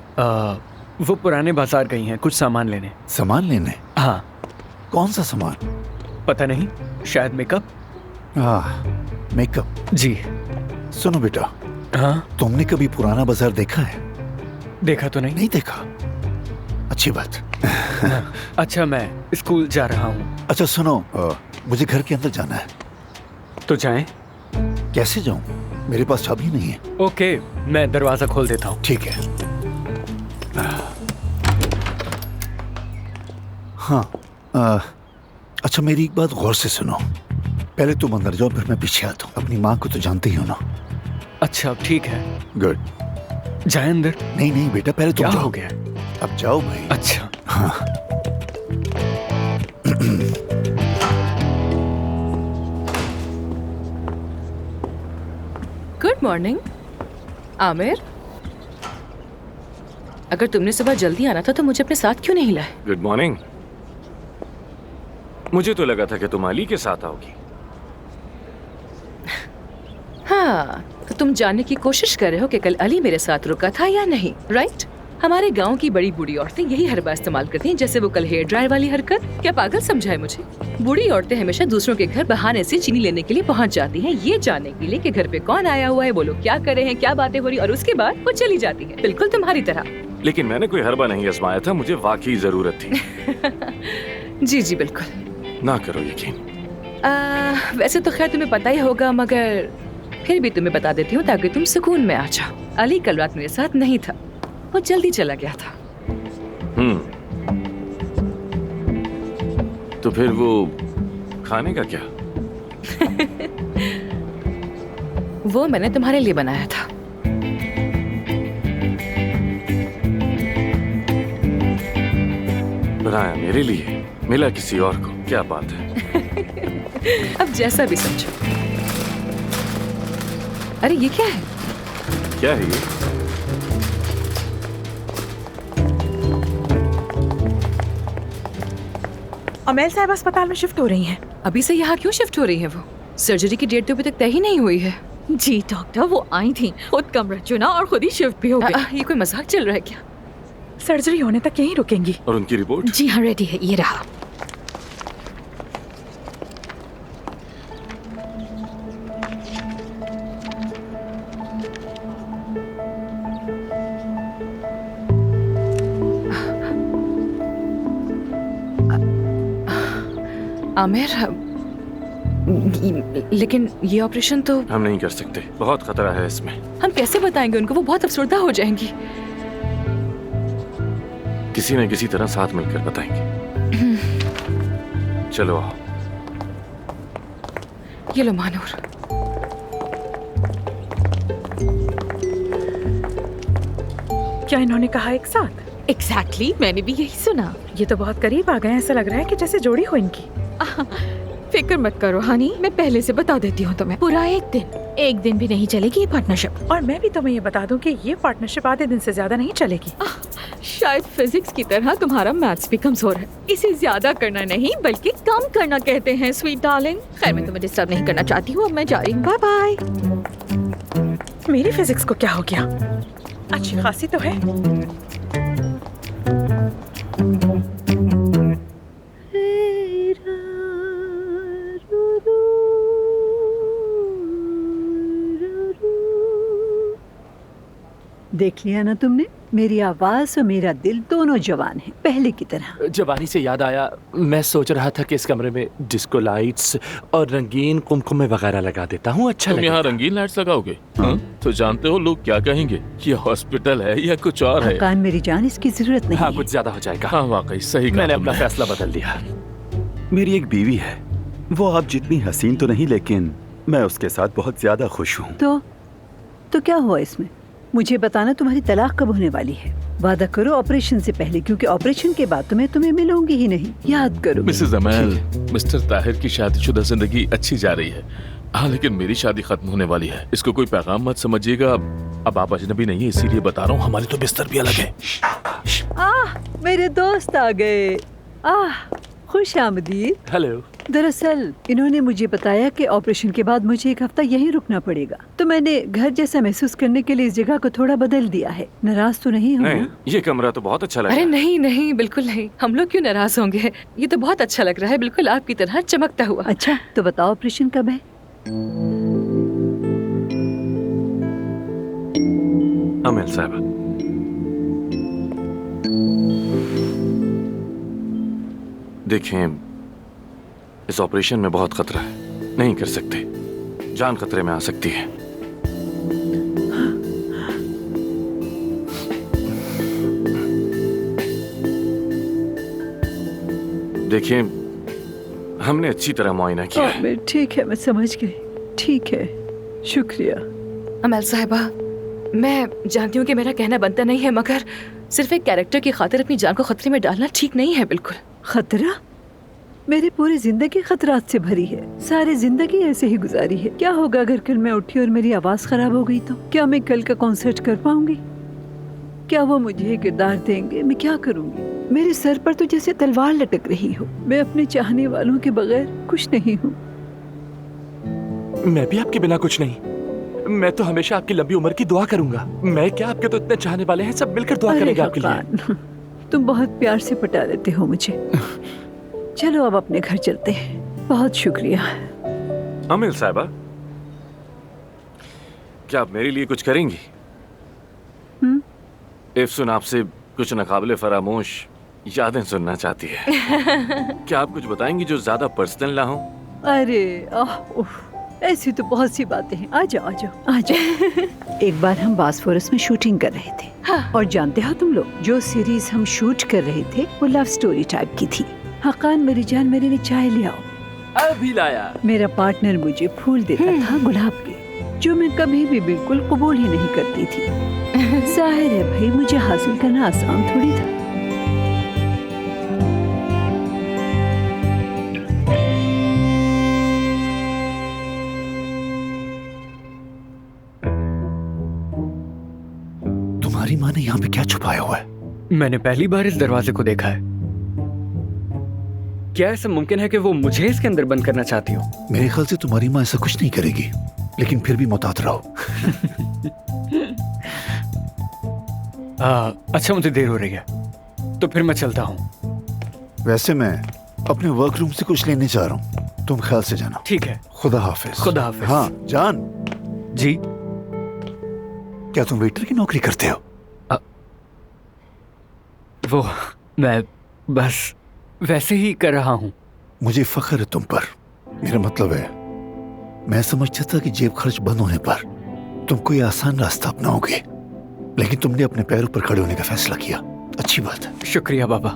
वो पुराने बाजार गई हैं कुछ सामान लेने। सामान लेने? हाँ। कौन सा सामान? पता नहीं, शायद मेकअप। मेकअप? जी। सुनो बेटा। हाँ? तुमने कभी पुराना बाजार देखा है? देखा तो नहीं। नहीं देखा? अच्छी बात। अच्छा, मैं स्कूल जा रहा हूँ। अच्छा सुनो, मुझे घर के अंदर जाना है। तो जाएं? कैसे जाऊं? मेरे पास चाबी नहीं है। ओके, मैं दरवाजा खोल देता हूँ। ठीक है। हाँ, अच्छा मेरी एक बात गौर से सुनो। पहले तुम अंदर जाओ, फिर मैं पीछे आता हूँ। अपनी माँ को तो जानते ही हो ना। अच्छा ठीक है। गुड। जाए अंदर? नहीं नहीं बेटा, पहले तुम क्या जाओ। हो गया? अब जाओ भाई। अच्छा। हाँ। Good morning Aamir. अगर तुमने सुबह जल्दी आना था तो मुझे अपने साथ क्यों नहीं लाए? Good morning. मुझे तो लगा था कि तुम अली के साथ आओगी। हाँ, तो तुम जानने की कोशिश कर रहे हो कि कल अली मेरे साथ रुका था या नहीं, राइट? हमारे गांव की बड़ी बूढ़ी औरतें यही हरबा इस्तेमाल करती हैं, जैसे वो कल हेयर ड्रायर वाली हरकत। क्या पागल समझा है मुझे? बूढ़ी औरतें हमेशा दूसरों के घर बहाने से चीनी लेने के लिए पहुंच जाती हैं, ये जानने के लिए कि घर पे कौन आया हुआ है, वो लोग क्या कर रहे हैं, क्या बातें हो रही, और उसके बाद वो चली जाती है, बिल्कुल तुम्हारी तरह। लेकिन मैंने कोई हरबा नहीं आजमाया था, मुझे वाकई जरूरत थी। जी जी बिल्कुल। ना करो यकीन। वैसे तो खैर तुम्हें पता ही होगा, मगर फिर भी तुम्हें बता देती हूँ ताकि तुम सुकून में आ जाओ। अली कल रात मेरे साथ नहीं था, वो जल्दी चला गया था। तो फिर वो खाने का क्या? वो मैंने तुम्हारे लिए बनाया था। बनाया मेरे लिए, मिला किसी और को? क्या बात है। अब जैसा भी समझो। अरे ये क्या है? क्या है ये? अमेल साहब अस्पताल में शिफ्ट हो रही हैं। अभी से यहाँ क्यों शिफ्ट हो रही है वो? सर्जरी की डेट तो अभी तक तय ही नहीं हुई है। जी डॉक्टर, वो आई थी, खुद कमरा चुना और खुद ही शिफ्ट भी हो गई। ये कोई मजाक चल रहा है क्या? सर्जरी होने तक यहीं रुकेंगी। और उनकी रिपोर्ट? जी हाँ, रेडी है, ये रहा। आमिर, लेकिन ये ऑपरेशन तो हम नहीं कर सकते, बहुत खतरा है इसमें। हम कैसे बताएंगे उनको? वो बहुत अफसरदा हो जाएंगी। किसी न किसी तरह साथ मिलकर बताएंगे। चलो आओ। ये लो मानूर। क्या इन्होंने कहा एक साथ? एग्जैक्टली, मैंने भी यही सुना। ये तो बहुत करीब आ गए हैं, ऐसा लग रहा है कि जैसे जोड़ी हो इनकी। फिक्र मत करो हनी, मैं पहले से बता देती हूँ तुम्हें। पूरा एक दिन भी नहीं चलेगी ये पार्टनरशिप। और मैं भी तुम्हें ये बता दूं कि ये पार्टनरशिप आधे दिन से ज्यादा नहीं चलेगी। शायद फिजिक्स की तरह तुम्हारा मैथ्स भी कमजोर है। इसे ज्यादा करना नहीं बल्कि कम करना कहते हैं स्वीट डार्लिंग। खैर, मैं तुम्हें डिस्टर्ब नहीं करना चाहती हूँ, अब मैं जा रही हूँ। Bye bye. मेरी फिजिक्स को क्या हो गया? अच्छी खासी तो है। देख लिया ना तुमने, मेरी आवाज और मेरा दिल दोनों जवान है, पहले की तरह। जवानी से याद आया, मैं सोच रहा था कि इस कमरे में डिस्को लाइट्स और रंगीन कुमकुमे वगैरह लगा देता हूँ। अच्छा तुम यहाँ रंगीन लाइट्स लगाओगे? हाँ? तो जानते हो लोग क्या कहेंगे? ये हॉस्पिटल है या कुछ और है? कान मेरी जान, इसकी जरूरत नहीं। हाँ, कुछ ज्यादा हो जाएगा। हाँ वाकई सही कहा मैंने अपना तुमने। फैसला बदल दिया। मेरी एक बीवी है, वो आप जितनी हसीन तो नहीं, लेकिन मैं उसके साथ बहुत ज्यादा खुश हूँ। तो क्या हुआ इसमें? मुझे बताना तुम्हारी तलाक कब होने वाली है। वादा करो ऑपरेशन से पहले, क्योंकि ऑपरेशन के बाद तो मैं तुम्हें मिलूंगी ही नहीं। याद करो। मिसेस अमल, मिस्टर ताहिर की शादीशुदा जिंदगी अच्छी जा रही है। हाँ, लेकिन मेरी शादी खत्म होने वाली है। इसको कोई पैगाम मत समझिएगा। अब आप अजनबी नहीं है, इसीलिए बता रहा हूँ। हमारे तो बिस्तर भी अलग है। मेरे दोस्त आ गए। खुश आमदीद। हेलो। दरअसल इन्होंने मुझे बताया कि ऑपरेशन के बाद मुझे एक हफ्ता यहीं रुकना पड़ेगा, तो मैंने घर जैसा महसूस करने के लिए इस जगह को थोड़ा बदल दिया है। नाराज तो नहीं हो? नहीं, ये कमरा तो बहुत अच्छा लगा। अरे नहीं नहीं, बिल्कुल नहीं। हम लोग क्यों नाराज होंगे? ये तो बहुत अच्छा लग रहा है, बिल्कुल आपकी तरह चमकता हुआ। अच्छा, तो बताओ ऑपरेशन कब है? अमल साहब, देखें, इस ऑपरेशन में बहुत खतरा है, नहीं कर सकते। जान खतरे में आ सकती है। देखिए, हमने अच्छी तरह मुआयना किया है। ठीक है, मैं समझ गई। ठीक है, शुक्रिया। अमल साहिबा, मैं जानती हूँ कि मेरा कहना बनता नहीं है, मगर सिर्फ एक कैरेक्टर की खातिर अपनी जान को खतरे में डालना ठीक नहीं है। बिल्कुल। खतरा? मेरी पूरी जिंदगी खतरात से भरी है। सारी जिंदगी ऐसे ही गुजारी है। क्या होगा अगर कल मैं उठी और मेरी आवाज खराब हो गई तो? क्या मैं कल का कॉन्सर्ट कर पाऊंगी? क्या वो मुझे किरदार देंगे? मैं क्या करूंगी? मेरे सर पर तो जैसे तलवार लटक रही हो। मैं अपने चाहने वालों के बगैर कुछ नहीं हूँ। मैं भी आपके बिना कुछ नहीं। मैं तो हमेशा आपकी लंबी उम्र की दुआ करूंगा। मैं क्या, आपके तो इतने चाहने वाले हैं, सब मिलकर दुआ करेंगे आपके लिए। तुम बहुत प्यार से पटा लेते हो मुझे। चलो अब अपने घर चलते हैं। बहुत शुक्रिया। अमिल साहिबा, क्या आप मेरे लिए कुछ करेंगी? इफ्सुन आपसे कुछ नाकाबिले फरामोश यादें सुनना चाहती है। क्या आप कुछ बताएंगी जो ज्यादा पर्सनल ना हो? अरे ऐसी तो बहुत सी बातें हैं। आ जाओ आ जाओ आ जाओ। एक बार हम बासफोरस में शूटिंग कर रहे थे। हाँ। और जानते हो तुम लोग, जो सीरीज हम शूट कर रहे थे वो लव स्टोरी टाइप की थी। हकान, मेरी जान, मेरे लिए चाय ले आओ। अभी लाया। मेरा पार्टनर मुझे फूल देता था गुलाब के, जो मैं कभी भी बिल्कुल कबूल ही नहीं करती थी। जाहिर है भाई, मुझे हासिल करना आसान थोड़ी था। तुम्हारी माँ ने यहाँ पे क्या छुपाया हुआ है? मैंने पहली बार इस दरवाजे को देखा है। क्या ऐसा मुमकिन है कि वो मुझे इसके अंदर बंद करना चाहती हो? मेरे ख्याल से तुम्हारी माँ ऐसा कुछ नहीं करेगी, लेकिन फिर भी मुहतात रहो। अच्छा, मुझे देर हो रही है, तो फिर मैं चलता हूँ। वैसे मैं अपने वर्क रूम से कुछ लेने जा रहा हूँ, तुम ख्याल से जाना। ठीक है। खुदा हाफिज। खुदा हाफिज। हाँ जान जी। क्या तुम वेटर की नौकरी करते हो? वो मैं बस वैसे ही कर रहा हूँ। मुझे फख्र है तुम पर। मेरा मतलब है, मैं समझता था कि जेब खर्च बंद होने पर तुम कोई आसान रास्ता अपनाओगे, लेकिन तुमने अपने पैरों पर खड़े होने का फैसला किया। अच्छी बात है। शुक्रिया बाबा।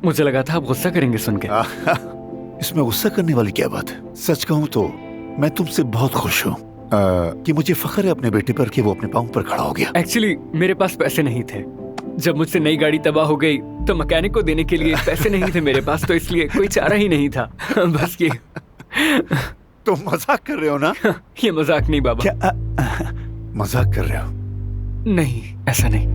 मुझे लगा था आप गुस्सा करेंगे सुन के। इसमें गुस्सा करने वाली क्या बात है? सच कहूं तो मैं तुमसे बहुत खुश हूँ कि मुझे फख्र है अपने बेटे पर कि वो अपने पाँव पर खड़ा हो गया। एक्चुअली मेरे पास पैसे नहीं थे। जब मुझसे नई गाड़ी तबाह हो गई तो मैकेनिक को देने के लिए पैसे नहीं थे मेरे पास, तो इसलिए कोई चारा ही नहीं था। बस ये। तुम मजाक कर रहे हो ना? ये मजाक नहीं बाबा। क्या मजाक कर रहे हो? नहीं, ऐसा नहीं।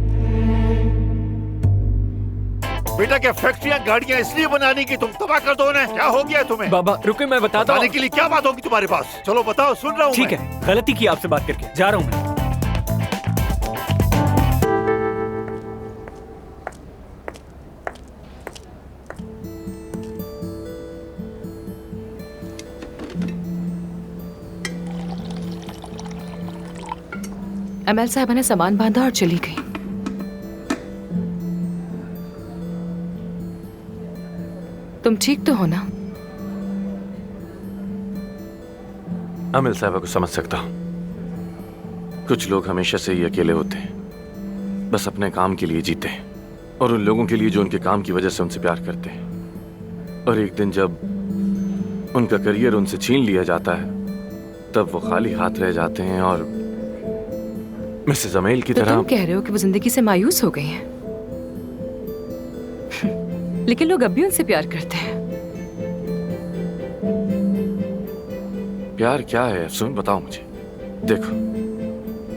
बेटा क्या फैक्ट्रियां गाड़ियां इसलिए बनाने की तुम तबाह कर दो ना? क्या हो गया तुम्हें? बाबा रुके, मैं बताता हूँ। के लिए क्या बात होगी तुम्हारे पास? चलो बताओ, सुन रहा हूँ। ठीक है, गलती की आपसे बात करके, जा रहा हूँ मैं। अमल साहबा ने सामान बांधा और चली गई। तुम ठीक तो हो ना? अमिल साहबा को समझ सकता हूं। कुछ लोग हमेशा से ही अकेले होते हैं, बस अपने काम के लिए जीते हैं और उन लोगों के लिए जो उनके काम की वजह से उनसे प्यार करते हैं। और एक दिन जब उनका करियर उनसे छीन लिया जाता है तब वो खाली हाथ रह जाते हैं और मिसेस अमेल की तो तरह। तुम कह रहे हो कि वो जिंदगी से मायूस हो गई हैं? लेकिन लोग अब भी उनसे प्यार करते हैं। प्यार क्या है अफसून, बताओ मुझे। देखो,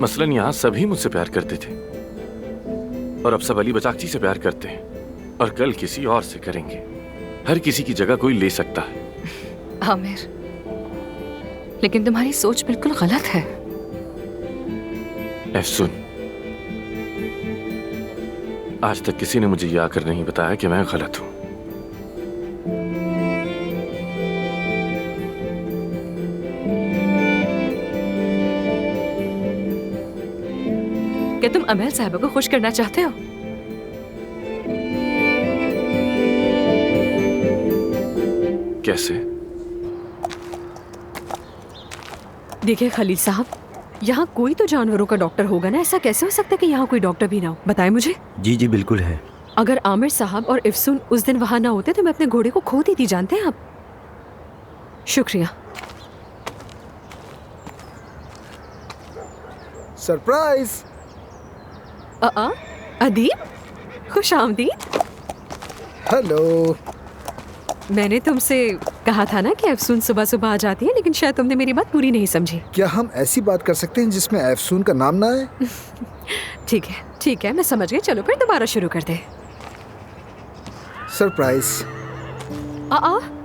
मसलन यहाँ सभी मुझसे प्यार करते थे और अब सब अली बचाकची से प्यार करते हैं और कल किसी और से करेंगे। हर किसी की जगह कोई ले सकता है। आमिर, लेकिन तुम्हारी सोच बिल्कुल गलत है। अफसून, आज तक किसी ने मुझे ये आकर नहीं बताया कि मैं गलत हूं। क्या तुम अमल साहबा को खुश करना चाहते हो? कैसे? देखिए खलील साहब, यहाँ कोई तो जानवरों का डॉक्टर होगा ना। ऐसा कैसे हो सकता है कि यहाँ कोई डॉक्टर भी ना हो? बताएं मुझे। जी जी बिल्कुल है। अगर आमिर साहब और इफ्सून उस दिन वहां ना होते तो मैं अपने घोड़े को खो दी थी, जानते हैं आप। शुक्रिया। सरप्राइज। अदीब, खुश आमदीद। हेलो। मैंने तुमसे कहा था ना कि अफसून सुबह सुबह आ जाती है, लेकिन शायद तुमने मेरी बात पूरी नहीं समझी। क्या हम ऐसी बात कर सकते हैं जिसमें अफसून का नाम ना आए? ठीक है, मैं समझ गई। चलो फिर दोबारा शुरू कर दे। सरप्राइज।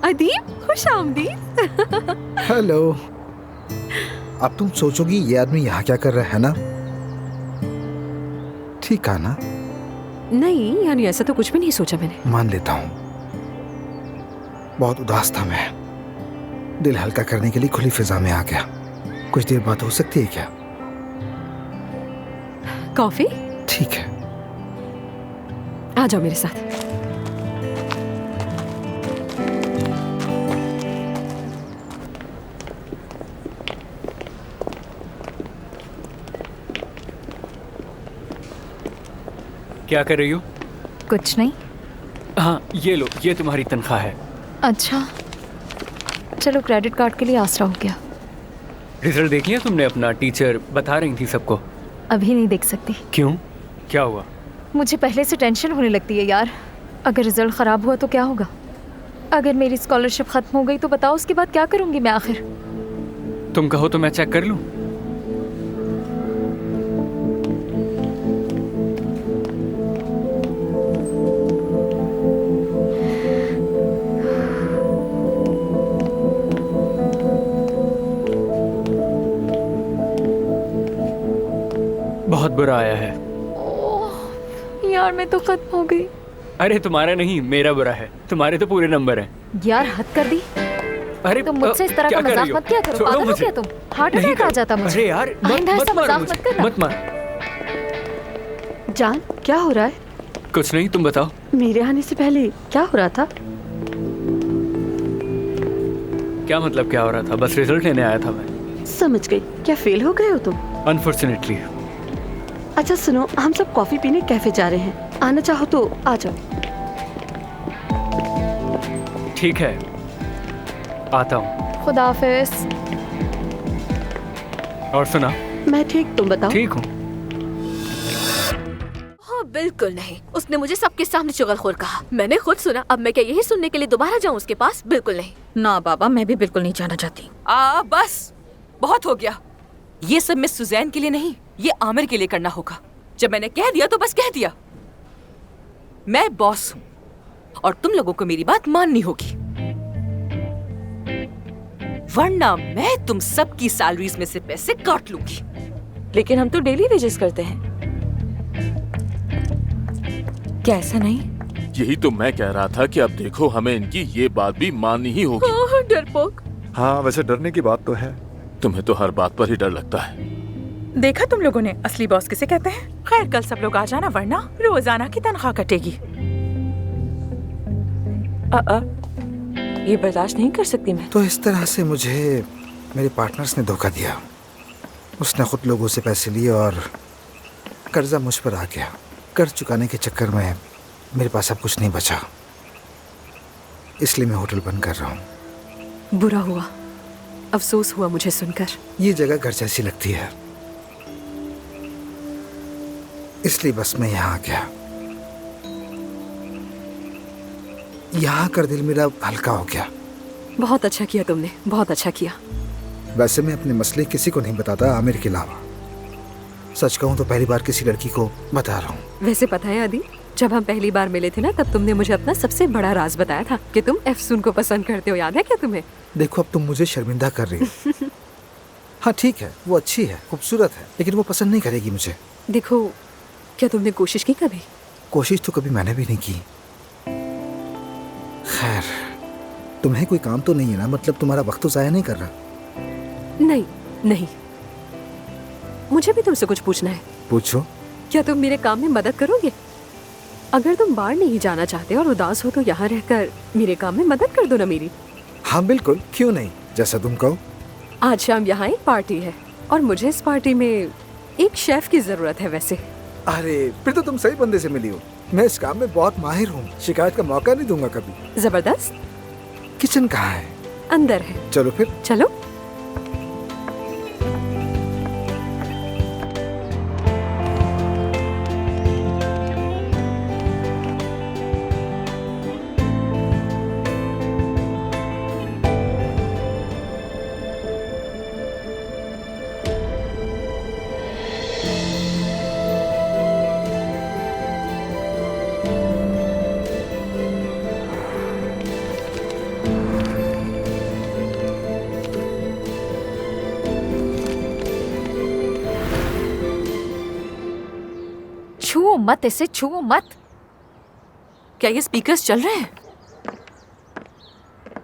अदीब, खुश आमदीद। हेलो। अब तुम सोचोगी ये आदमी यहाँ क्या कर रहा है ना? ठीक है ना? नहीं, यानी ऐसा तो कुछ भी नहीं सोचा मैंने। मान लेता हूँ, बहुत उदास था मैं। दिल हल्का करने के लिए खुली फिजा में आ गया। कुछ देर बात हो सकती है क्या? कॉफी? ठीक है, आ जाओ मेरे साथ। क्या कर रही हो? कुछ नहीं। हाँ ये लो, ये तुम्हारी तनख्वाह है। अच्छा चलो, क्रेडिट कार्ड के लिए आसरा हो गया। रिजल्ट देख लिया तुमने अपना? टीचर बता रही थी सबको। अभी नहीं देख सकती। क्यों, क्या हुआ? मुझे पहले से टेंशन होने लगती है यार। अगर रिजल्ट खराब हुआ तो क्या होगा? अगर मेरी स्कॉलरशिप खत्म हो गई तो बताओ उसके बाद क्या करूंगी मैं आखिर? तुम कहो तो मैं चेक कर लूं। बहुत बुरा आया है। यार मैं तो खत्म हो गई। अरे तुम्हारा नहीं, मेरा बुरा है। तुम्हारे तो पूरे नंबर हैं। यार हद कर दी। अरे तुम मुझसे इस तरह का मजाक मत किया करो। पागल हो क्या तुम? हार्ट अटैक आ जाता मुझे। अरे यार मत मारो मुझे, मत मार। जान, क्या हो रहा है? कुछ नहीं, तुम बताओ। मेरे आने से पहले क्या हो रहा था? क्या मतलब क्या हो रहा था? बस रिजल्ट लेने आया था मैं। समझ गई। क्या फेल हो गए हो तुम? अनफॉर्चुनेटली। अच्छा सुनो, हम सब कॉफी पीने कैफे जा रहे हैं, आना चाहो तो आ जाओ। ठीक है, आता हूँ। खुदा हाफिज। और सुना? मैं ठीक, तुम बताओ? ठीक हूँ। हाँ बिल्कुल नहीं, उसने मुझे सबके सामने चुगलखोर कहा। मैंने खुद सुना, अब मैं क्या यही सुनने के लिए दोबारा जाऊँ उसके पास? बिल्कुल नहीं। ना बाबा, मैं भी बिल्कुल नहीं जाना चाहती। बस बहुत हो गया। ये सब मिस सुजैन के लिए नहीं, ये आमिर के लिए करना होगा। जब मैंने कह दिया तो बस कह दिया। मैं बॉस हूँ और तुम लोगों को मेरी बात माननी होगी, वरना मैं तुम सबकी सैलरीज में से पैसे काट लूंगी। लेकिन हम तो डेली वेजेस करते हैं। क्या ऐसा नहीं? यही तो मैं कह रहा था कि अब देखो हमें इनकी ये बात भी माननी ही होगी। डरपोक। हाँ वैसे डरने की बात तो है। तुम्हें तो हर बात पर ही डर लगता है। देखा तुम लोगों ने असली बॉस किसे कहते हैं। खैर कल सब लोग आ जाना, वरना रोजाना की तनख्वाह कटेगी। ये बर्दाश्त नहीं कर सकती मैं। तो इस तरह से मुझे मेरे पार्टनर्स ने धोखा दिया। उसने खुद लोगों से पैसे लिए और कर्जा मुझ पर आ गया। कर्ज चुकाने के चक्कर में मेरे पास अब कुछ नहीं बचा, इसलिए मैं होटल बंद कर रहा हूँ। बुरा हुआ, अफसोस हुआ मुझे सुनकर। ये जगह घर जैसी लगती है, इसलिए बस मैं यहाँ आ गया। यहाँ कर दिल मेरा हल्का हो गया। बहुत अच्छा किया तुमने, बहुत अच्छा किया। वैसे मैं अपने मसले किसी को नहीं बताता, आमिर के अलावा। सच कहूँ तो पहली बार किसी लड़की को बता रहा हूँ। वैसे पता है आदि, जब हम पहली बार मिले थे ना, तब तुमने मुझे अपना सबसे बड़ा राज बताया था कि तुम एफसून को पसंद करते हो। याद है क्या तुम्हें? देखो अब तुम मुझे शर्मिंदा कर रही हो। हाँ ठीक है, वो अच्छी है, खूबसूरत है, लेकिन वो पसंद नहीं करेगी मुझे। देखो, क्या तुमने कोशिश की कभी? कोशिश तो कभी मैंने भी नहीं की। खैर, तुम्हें कोई काम तो नहीं है ना? मतलब तुम्हारा वक्त तो जाया नहीं कर रहा? नहीं नहीं, मुझे भी तुमसे कुछ पूछना है। पूछो। क्या तुम मेरे काम में मदद करोगे? अगर तुम बाहर नहीं जाना चाहते और उदास हो तो यहाँ रहकर मेरे काम में मदद कर दो ना मेरी। हाँ बिल्कुल, क्यों नहीं, जैसा तुम कहो। आज शाम यहाँ एक पार्टी है और मुझे इस पार्टी में एक शेफ की जरूरत है। वैसे अरे फिर तो तुम सही बंदे से मिली हो। मैं इस काम में बहुत माहिर हूँ, शिकायत का मौका नहीं दूंगा कभी। जबरदस्त। किचन कहाँ है? अंदर है। चलो फिर। चलो। छुओ मत इसे, छुओ मत। क्या ये स्पीकर्स चल रहे हैं?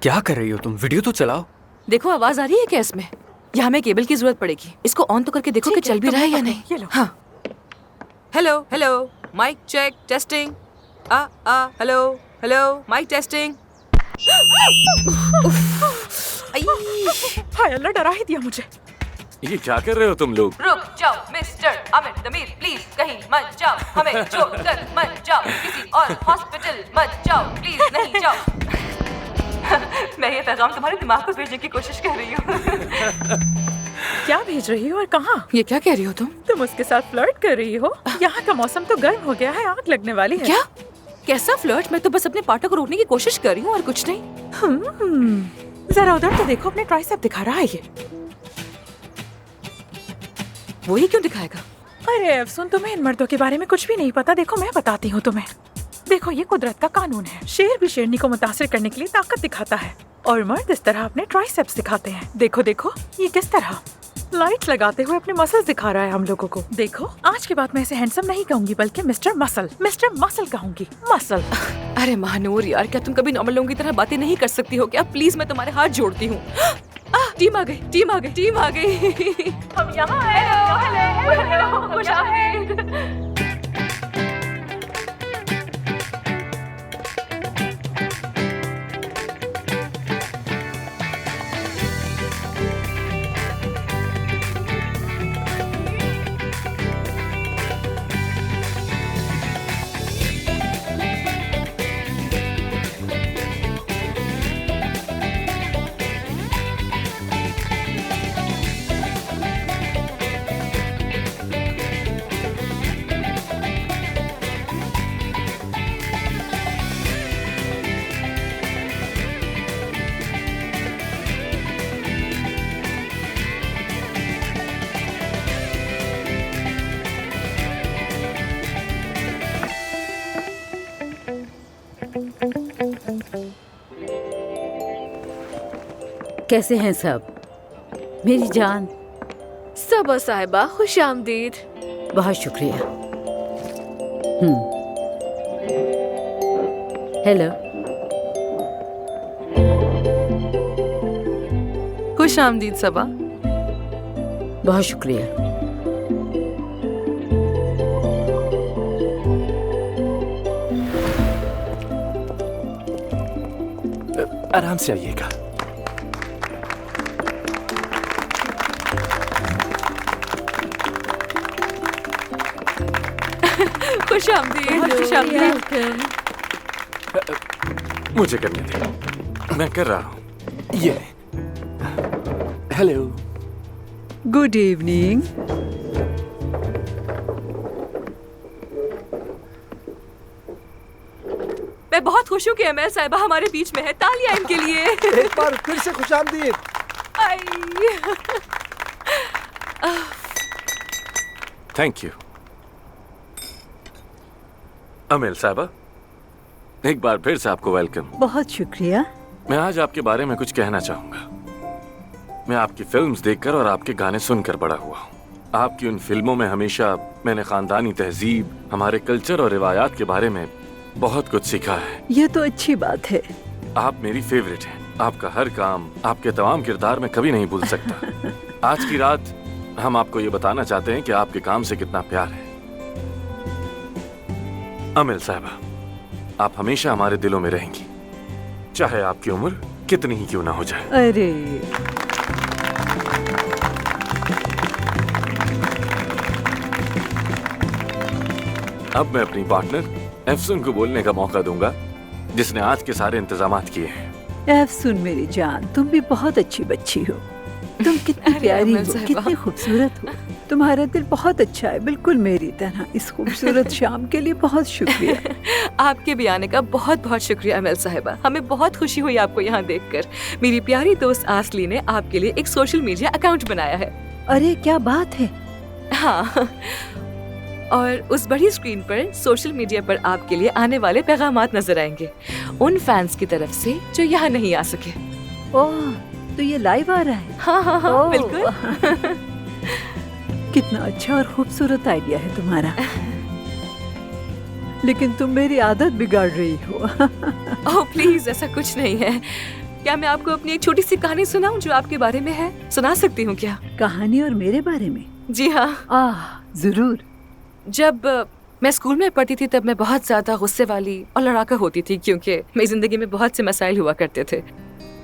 क्या कर रही हो तुम? वीडियो तो चलाओ। देखो आवाज आ रही है क्या इसमें? यहाँ हमें केबल की जरूरत पड़ेगी। इसको ऑन तो करके देखो कि चल भी रहा है या नहीं। हाँ। Hello hello, mike check, testing. Hello hello, mike testing. हाय अल्लाह, डरा ही दिया मुझे। ये क्या कर रहे हो तुम लोग? रुक जाओ मिस्टर आमिर तमीर, प्लीज कहीं मत जाओ, हमें छोड़कर मत जाओ, किसी और हॉस्पिटल मत जाओ, प्लीज नहीं जाओ। मैं ये पैगाम तुम्हारे दिमाग को भेजने की कोशिश कर रही हूँ। क्या भेज रही हो और कहाँ? ये क्या कह रही हो तुम? तुम उसके साथ फ्लर्ट कर रही हो? यहाँ का मौसम तो गर्म हो गया है, आग लगने वाली है। क्या? कैसा फ्लर्ट? मैं तो बस अपने पार्टनर को रोकने की कोशिश कर रही हूँ और कुछ नहीं। जरा उधर तो देखो, अपने ट्राइसेप दिखा रहा है ये। वो ही क्यों दिखाएगा? अरे अफसून, तुम्हें इन मर्दों के बारे में कुछ भी नहीं पता। देखो मैं बताती हूँ तुम्हें। देखो ये कुदरत का कानून है, शेर भी शेरनी को मुतासिर करने के लिए ताकत दिखाता है और मर्द इस तरह अपने ट्राइसेप्स दिखाते हैं। देखो देखो ये किस तरह लाइट लगाते हुए अपने मसल्स दिखा रहा है हम लोगों को। देखो आज के बाद मैं इसे हैंडसम नहीं कहूंगी बल्कि मिस्टर मसल कहूंगी। मसल। अरे महानूर यार, क्या तुम कभी नॉर्मल लोगों की तरह बातें नहीं कर सकती हो क्या? प्लीज मैं तुम्हारे हाथ जोड़ती हूँ। टीम आ गई, टीम आ गई, टीम आ गई। हम यहाँ हैं। खुश आमदीद। कैसे हैं सब? मेरी जान। सबा साहिबा, खुश आमदीद। बहुत शुक्रिया। हेलो। खुश आमदीद सबा। बहुत शुक्रिया। आराम से आइएगा। खुश आमदीद, खुश आमदीद। मुझे करने दे, मैं कर रहा हूँ। ये हेलो। Good evening. मैं बहुत खुश हूँ कि एमएल साहिबा हमारे बीच में है। तालियां इनके लिए। एक बार फिर से खुशामदीद। Thank you. अमेल साहिबा, एक बार फिर से आपको वेलकम। बहुत शुक्रिया। मैं आज आपके बारे में कुछ कहना चाहूंगा। मैं आपकी फिल्म्स देखकर और आपके गाने सुनकर बड़ा हुआ हूँ। आपकी उन फिल्मों में हमेशा मैंने खानदानी तहजीब, हमारे कल्चर और रिवायात के बारे में बहुत कुछ सीखा है। ये तो अच्छी बात है। आप मेरी फेवरेट हैं। आपका हर काम, आपके तमाम किरदार मैं कभी नहीं भूल सकता। आज की रात हम आपको ये बताना चाहते हैं कि आपके काम से कितना प्यार है। अमेल साहिबा, आप हमेशा हमारे दिलों में रहेंगी, चाहे आपकी उम्र कितनी ही क्यों ना हो जाए। अरे अब मैं अपनी पार्टनर एफसुन को बोलने का मौका दूंगा, जिसने आज के सारे इंतजामात किए हैं। एफसुन मेरी जान, तुम भी बहुत अच्छी बच्ची हो। तुम कितनी प्यारी हो, कितनी खूबसूरत हो। तुम्हारा दिल बहुत अच्छा है, बिल्कुल मेरी तरह। इस खूबसूरत शाम के लिए बहुत शुक्रिया। आपके भी आने का बहुत बहुत शुक्रिया अमेल साहिबा। हमें बहुत खुशी हुई आपको यहाँ देखकर। मेरी प्यारी दोस्त आसली ने आपके लिए एक सोशल मीडिया अकाउंट बनाया है। अरे क्या बात है। हाँ, और उस बड़ी स्क्रीन पर सोशल मीडिया पर आपके लिए आने वाले पैगामात नजर आएंगे, उन फैंस की तरफ से जो यहाँ नहीं आ सके। ओह, तो ये लाइव आ रहा है? हाँ हाँ हाँ, बिल्कुल। कितना अच्छा और खूबसूरत आइडिया है तुम्हारा। लेकिन तुम मेरी आदत बिगाड़ रही हो। ओह प्लीज, ऐसा कुछ नहीं है। क्या मैं आपको अपनी एक छोटी सी कहानी सुनाऊं जो आपके बारे में है? सुना सकती हूँ क्या? कहानी और मेरे बारे में? जी हाँ। जरूर। जब मैं स्कूल में पढ़ती थी तब मैं बहुत ज्यादा गुस्से वाली और लड़ाका होती थी, क्योंकि मेरी जिंदगी में बहुत से मसाइल हुआ करते थे,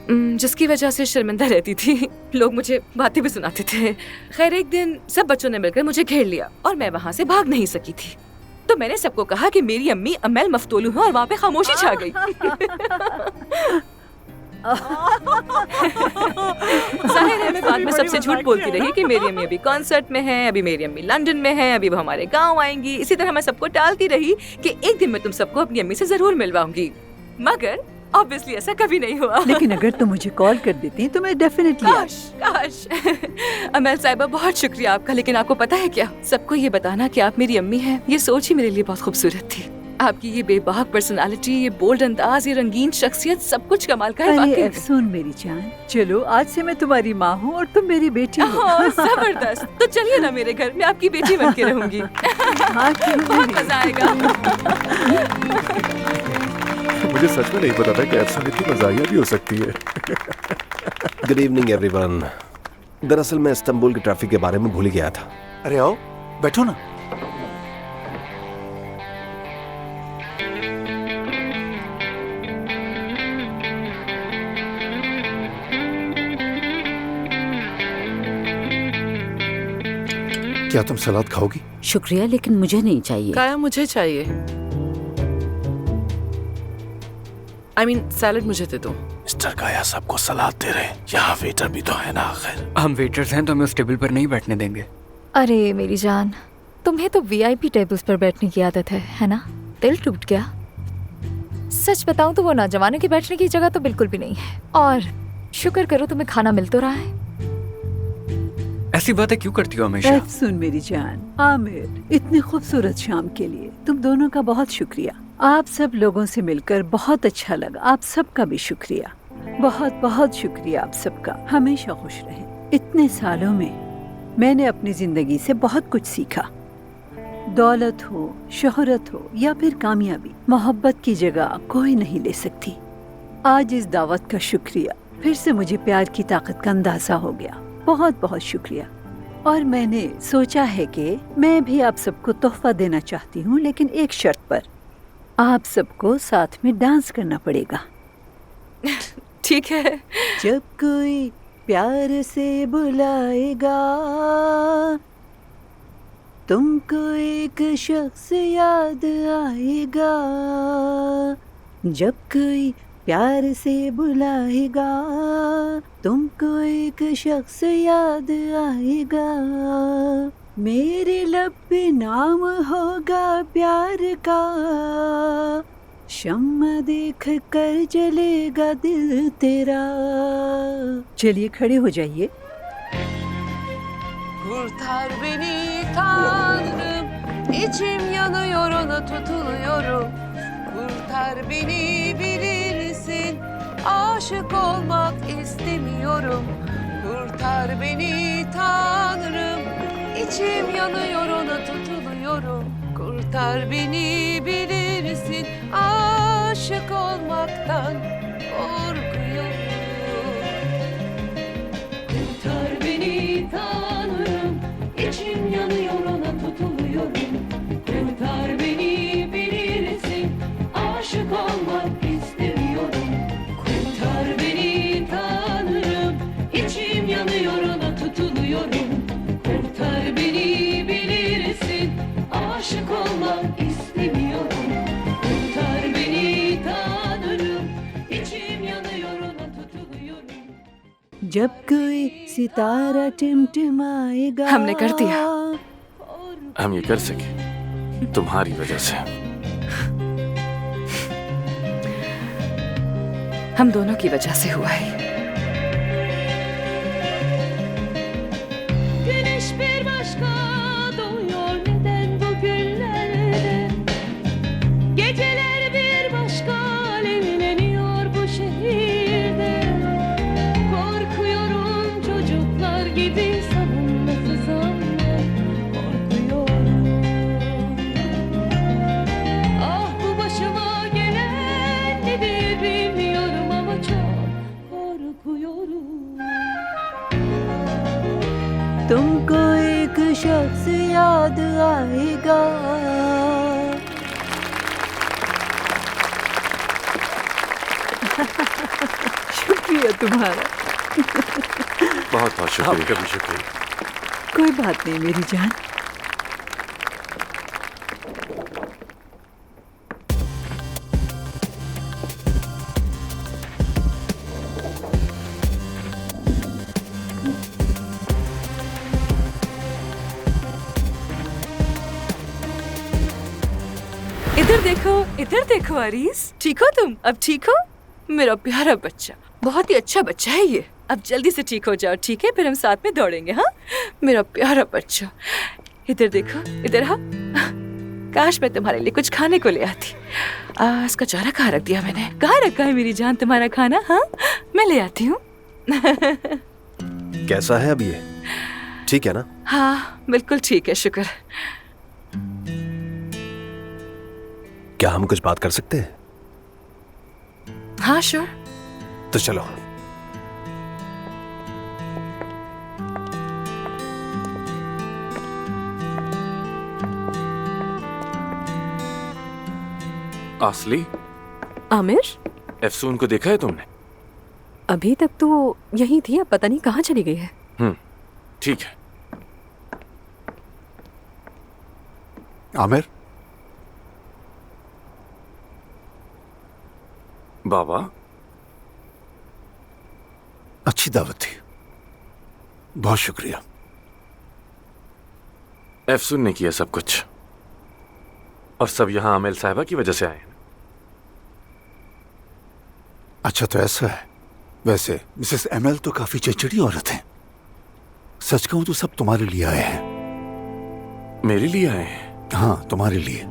जिसकी वजह से शर्मिंदा रहती थी। लोग मुझे बातें भी सुनाते थे। खैर, एक दिन सब बच्चों ने मिलकर मुझे घेर लिया और मैं वहाँ से भाग नहीं सकी थी। तो मैंने सबको कहा कि मेरी अम्मी अमेल मफ्तूलू है और वहाँ पे खामोशी छा गई। जाहिर है मैं बाद में सबसे झूठ बोलती रही कि मेरी अम्मी अभी कॉन्सर्ट में है, अभी मेरी अम्मी लंदन में है, अभी वो हमारे गांव आएंगी। इसी तरह मैं सबको टालती रही कि एक दिन मैं तुम सबको अपनी अम्मी से जरूर मिलवाऊंगी, मगर ऑब्वियसली ऐसा कभी नहीं हुआ। लेकिन अगर तुम मुझे कॉल कर देती तो मैं डेफिनेटली। काश। अमेल साहिबा, बहुत शुक्रिया आपका। लेकिन आपको पता है क्या, सबको ये बताना कि आप मेरी अम्मी हैं, ये सोच ही मेरे लिए बहुत खूबसूरत थी। आपकी ये बेबाक पर्सनालिटी, ये बोल्ड अंदाज, ये रंगीन शख्सियत, सब कुछ कमाल का है। अरे सुन मेरी जान, चलो आज से मैं तुम्हारी माँ हूँ और तुम मेरी बेटी हो। जबरदस्त। तो चलिए ना मेरे घर, मैं आपकी बेटी बन के रहूंगी। हाँ, बहुत मजा आएगा। मुझे सच में नहीं पता था कि एफसुन इतनी मजाहिया भी हो सकती है। Good evening everyone. दरअसल मैं इस्तांबुल के ट्रैफिक के बारे में भूल गया था। अरे आओ, बैठो ना। क्या तुम सलाद खाओगी? शुक्रिया, लेकिन मुझे नहीं चाहिए। काया मुझे चाहिए। I mean, सैलड मुझे दे दो। मिस्टर काया सबको सलाद दे रहे हैं, यहाँ वेटर भी तो है ना आखिर। हम वेटर्स हैं तो हमें उस टेबल पर नहीं बैठने देंगे। अरे मेरी जान, तुम्हें तो वीआईपी टेबल्स पर बैठने की आदत है ना? दिल टूट गया। सच बताऊं तो वो नौजवानों के बैठने की जगह तो बिल्कुल भी नहीं है। और शुक्र करो तुम्हें खाना मिल तो रहा है। ऐसी बातें क्यों करती हो हमेशा? सुन मेरी जान, आमिर, इतनी खूबसूरत शाम के लिए तुम दोनों का बहुत शुक्रिया। आप सब लोगों से मिलकर बहुत अच्छा लगा। आप सबका भी शुक्रिया। बहुत बहुत शुक्रिया आप सबका। हमेशा खुश रहें। इतने सालों में मैंने अपनी जिंदगी से बहुत कुछ सीखा। दौलत हो, शोहरत हो या फिर कामयाबी, मोहब्बत की जगह कोई नहीं ले सकती। आज इस दावत का शुक्रिया। फिर से मुझे प्यार की ताकत का अंदाजा हो गया। बहुत बहुत शुक्रिया। और मैंने सोचा है कि मैं भी आप सबको तोहफा देना चाहती हूँ, लेकिन एक शर्त पर। आप सबको साथ में डांस करना पड़ेगा। ठीक है। जब कोई प्यार से बुलाएगा, तुमको एक शख्स याद आएगा। जब कोई प्यार से बुलाएगा, तुमको एक शख्स याद आएगा। मेरे लब पे नाम होगा प्यार का, शम्मा देख कर जलेगा दिल तेरा। चलिए खड़े हो जाइए। Kurtar beni Tanrım, içim yanıyor ona tutuluyorum. Kurtar beni bilirsin, aşık olmak istemiyorum. Kurtar beni Tanrım, içim yanıyor ona tutuluyorum. Kurtar beni bilirsin, aşık olmaktan korkuyorum. Kurtar beni Tanrım, içim yanıyor ona tutuluyorum. Kurtar beni bilirsin, aşık olmak istemiyorum. Kurtar beni Tanrım, içim yanıyor ona tutuluyorum. Kurtar beni bilirsin, aşık olmak istemiyorum. Kurtar beni Tanrım, içim yanıyor ona tutuluyorum. जब कोई सितारा टिमटिमाएगा। हमने कर दिया। हम ये कर सके तुम्हारी वजह से। हम दोनों की वजह से हुआ है। Güneş bir başka doğuyor neden bugünlerde? Geceler bir başka alevleniyor bu şehirde. Korkuyorum çocuklar gibi savunmasız anne. Korkuyorum. Ah bu başıma gelen nedir bilmiyorum ama çok korkuyorum. तुमको एक शख्स याद आएगा। शुक्रिया तुम्हारा। बहुत बहुत शुक्रिया। कभी शुक्रिया। कोई बात नहीं मेरी जान। इधर देखो अरीस। ठीक हो तुम? अब ठीक हो? मेरा प्यारा बच्चा, बहुत ही अच्छा बच्चा है ये। अब जल्दी से ठीक हो जाओ, ठीक है? फिर हम साथ में दौड़ेंगे। हाँ मेरा प्यारा बच्चा, इधर देखो, इधर हाँ। काश मैं तुम्हारे लिए कुछ खाने को ले आती। इसका चारा कहाँ रख दिया मैंने? कहाँ रखा है मेरी जान तुम्हारा खाना? हाँ मैं ले आती हूँ। कैसा है अब ये? ठीक है ना? हाँ बिल्कुल ठीक है, शुक्र। क्या हम कुछ बात कर सकते हैं? हाँ श्योर। तो चलो। आसली, आमिर, एफसून को देखा है तुमने? अभी तक तो यही थी, अब पता नहीं कहाँ चली गई है। ठीक है। आमिर, बाबा, अच्छी दावत थी, बहुत शुक्रिया। एफसून ने किया सब कुछ, और सब यहाँ आमेल साहिबा की वजह से आए हैं। अच्छा तो ऐसा है। वैसे मिसेस एमएल तो काफी चिड़चिड़ी औरत है। सच कहूं तो सब तुम्हारे लिए आए हैं। मेरे लिए आए हैं? हाँ तुम्हारे लिए,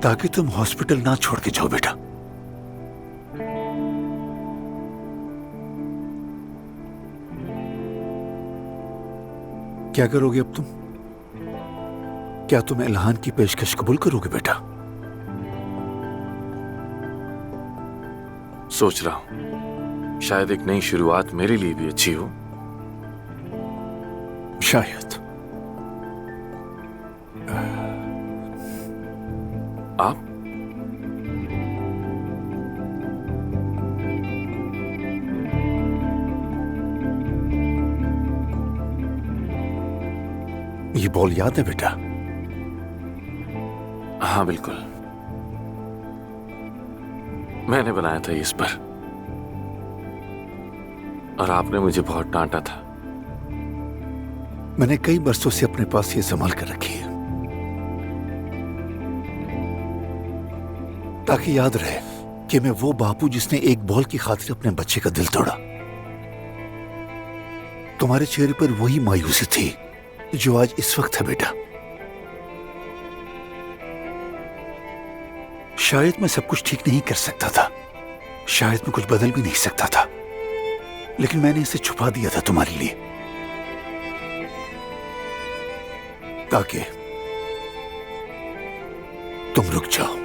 ताकि तुम हॉस्पिटल ना छोड़ के जाओ बेटा। क्या करोगे अब तुम? क्या तुम इल्हान की पेशकश कबूल करोगे बेटा? सोच रहा हूं शायद एक नई शुरुआत मेरे लिए भी अच्छी हो। शायद। आप? ये बॉल याद है बेटा? हाँ बिल्कुल, मैंने बनाया था इस पर और आपने मुझे बहुत डांटा था। मैंने कई बरसों से अपने पास ये संभाल कर रखी है ताकि याद रहे कि मैं वो बापू जिसने एक बॉल की खातिर अपने बच्चे का दिल तोड़ा। तुम्हारे चेहरे पर वही मायूसी थी जो आज इस वक्त है बेटा। शायद मैं सब कुछ ठीक नहीं कर सकता था, शायद मैं कुछ बदल भी नहीं सकता था, लेकिन मैंने इसे छुपा दिया था तुम्हारे लिए ताकि तुम रुक जाओ।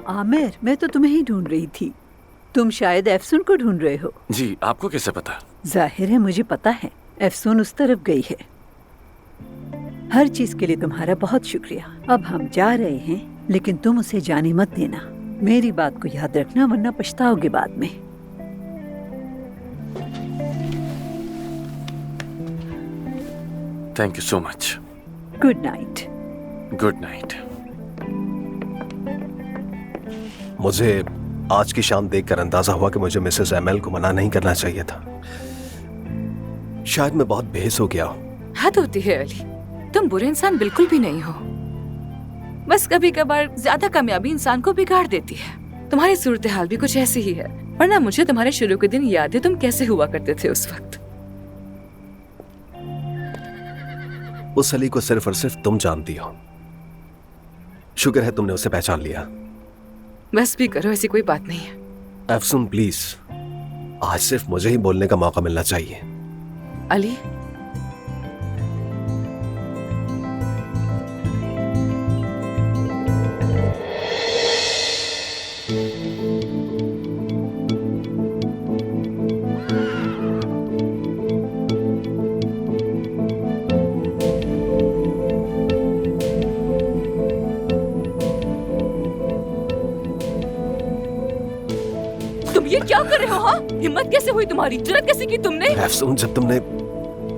आमिर, मैं तो तुम्हें ही ढूंढ रही थी। तुम शायद एफसून को ढूंढ रहे हो। जी, आपको कैसे पता? जाहिर है मुझे पता है, एफसून उस तरफ गई है। हर चीज के लिए तुम्हारा बहुत शुक्रिया। अब हम जा रहे हैं, लेकिन तुम उसे जाने मत देना। मेरी बात को याद रखना, वरना पछताओगे बाद में। Thank you so much. Good night. Good night. मुझे आज की शाम देखकर अंदाजा हुआ कि मुझे मिसेस एमएल को मना नहीं करना चाहिए था। शायद मैं बहुत बेहिस हो गया हूँ। हद होती है अली, तुम बुरे इंसान बिल्कुल भी नहीं हो। बस कभी कभार ज्यादा कामयाबी इंसान को बिगाड़ देती है। तुम्हारी सूरत हाल भी कुछ ऐसी ही है, वरना मुझे तुम्हारे शुरू के दिन याद है तुम कैसे हुआ करते थे उस वक्त। उस अली को सिर्फ और सिर्फ तुम जानती हो। शुक्र है तुमने उसे पहचान लिया। बस भी करो, ऐसी कोई बात नहीं है। एफसून प्लीज, आज सिर्फ मुझे ही बोलने का मौका मिलना चाहिए। अली, ये क्या कर रहे हो? हाँ, हिम्मत कैसे हुई तुम्हारी? जुर्रत कैसे की तुमने? एफसून, जब तुमने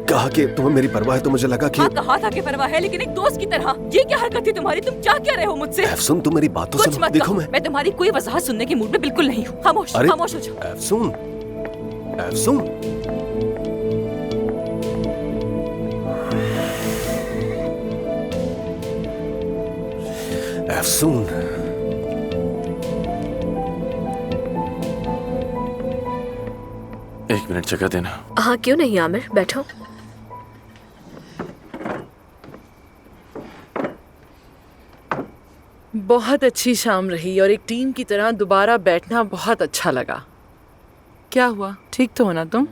कहा कि तुम्हें मेरी परवाह है तो मुझे लगा कि हाँ, कहा था कि परवाह है, लेकिन एक दोस्त की तरह। ये क्या हरकत थी तुम्हारी? तुम चाह क्या रहे हो मुझसे? एफसून, तुम मेरी बात तो कुछ सुनो। मत देखो, मैं तुम्हारी कोई वजाहत सुनने के मूड में बिल्कुल नहीं हूँ। खामोश खामोश हो जाओ। एफसून, एफसून, एफसून, एक मिनट जगह देना। हाँ, क्यों नहीं आमिर, बैठो। बहुत अच्छी शाम रही और एक टीम की तरह दोबारा बैठना बहुत अच्छा लगा। क्या हुआ, ठीक तो हो ना तुम?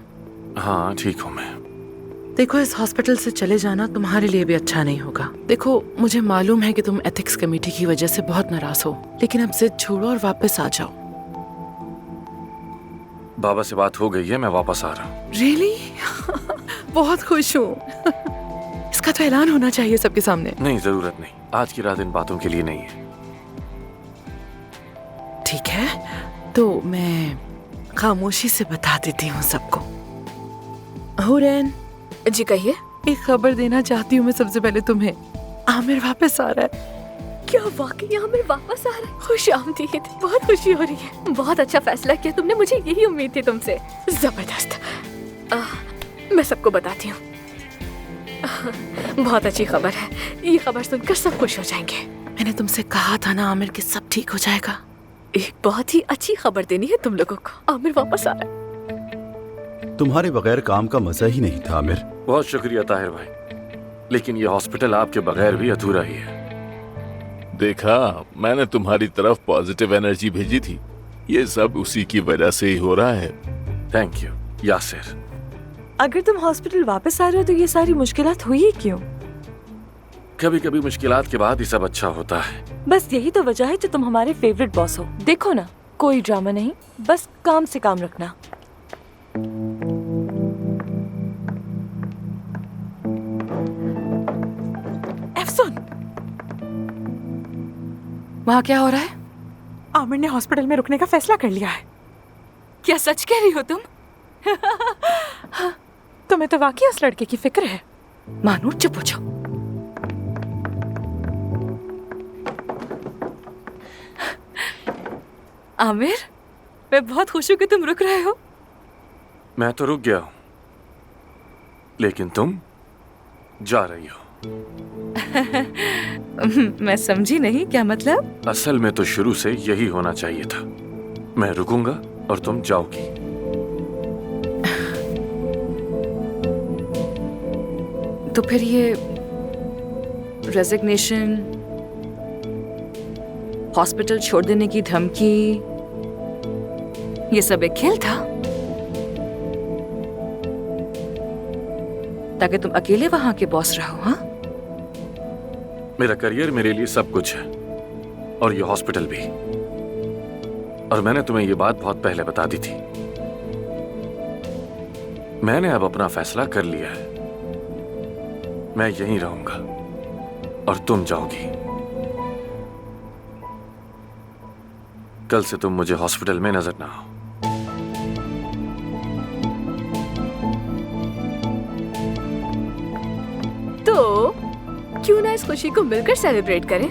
हाँ, ठीक हूँ मैं। देखो, इस हॉस्पिटल से चले जाना तुम्हारे लिए भी अच्छा नहीं होगा। देखो, मुझे मालूम है कि तुम एथिक्स कमेटी की वजह से बहुत नाराज हो, लेकिन अब जिद छोड़ो और वापस आ जाओ। बाबा से बात हो गई है, मैं वापस आ रहा हूँ। रियली? बहुत खुश हूँ। इसका तो ऐलान होना चाहिए सबके सामने। नहीं, जरूरत नहीं। आज की रात इन बातों के लिए नहीं है। ठीक है, तो मैं खामोशी से बता देती हूँ सबको। हुरैन जी कहिए। एक खबर देना चाहती हूँ मैं सबसे पहले तुम्हें। आमिर वापस आ रहा है। क्या वाकई आमिर वापस आ रहा है? खुश आमदीद, बहुत खुशी हो रही है। बहुत अच्छा फैसला किया तुमने, मुझे यही उम्मीद थी तुमसे। जबरदस्त। मैं सबको बताती हूँ। बहुत अच्छी खबर है, ये खबर सुनकर सब खुश हो जाएंगे। मैंने तुमसे कहा था ना आमिर कि सब ठीक हो जाएगा। एक बहुत ही अच्छी खबर देनी है तुम लोगों को। आमिर वापस आ रहा है। तुम्हारे बगैर काम का मजा ही नहीं था आमिर। बहुत शुक्रिया ताहिर भाई, लेकिन ये हॉस्पिटल आपके बगैर भी अधूरा ही है। देखा, मैंने तुम्हारी तरफ पॉजिटिव एनर्जी भेजी थी। ये सब उसी की वजह से ही हो रहा है। Thank you Yasir. अगर तुम हॉस्पिटल वापस आ रहे हो तो ये सारी मुश्किलात हुई ही क्यों? कभी कभी मुश्किलात के बाद ही सब अच्छा होता है। बस यही तो वजह है जो तुम हमारे फेवरेट बॉस हो। देखो ना, कोई ड्रामा नहीं, बस काम से काम रखना। एफसुन, वहाँ क्या हो रहा है? आमिर ने हॉस्पिटल में रुकने का फैसला कर लिया है। क्या सच कह रही हो तुम? तुम्हें तो वाकई उस लड़के की फिक्र है। मानूर, चुप हो जाओ। आमिर, मैं बहुत खुश हूँ कि तुम रुक रहे हो। मैं तो रुक गया हूँ, लेकिन तुम जा रही हो। मैं समझी नहीं, क्या मतलब? असल में तो शुरू से यही होना चाहिए था। मैं रुकूंगा और तुम जाओगी। तो फिर ये रेजिग्नेशन, हॉस्पिटल छोड़ देने की धमकी, ये सब एक खेल था ताकि तुम अकेले वहां के बॉस रहो? हाँ, मेरा करियर मेरे लिए सब कुछ है, और ये हॉस्पिटल भी। और मैंने तुम्हें ये बात बहुत पहले बता दी थी। मैंने अब अपना फैसला कर लिया है। मैं यहीं रहूंगा और तुम जाओगी। कल से तुम मुझे हॉस्पिटल में नजर ना आओ। तो क्यों ना इस खुशी को मिलकर सेलिब्रेट करें?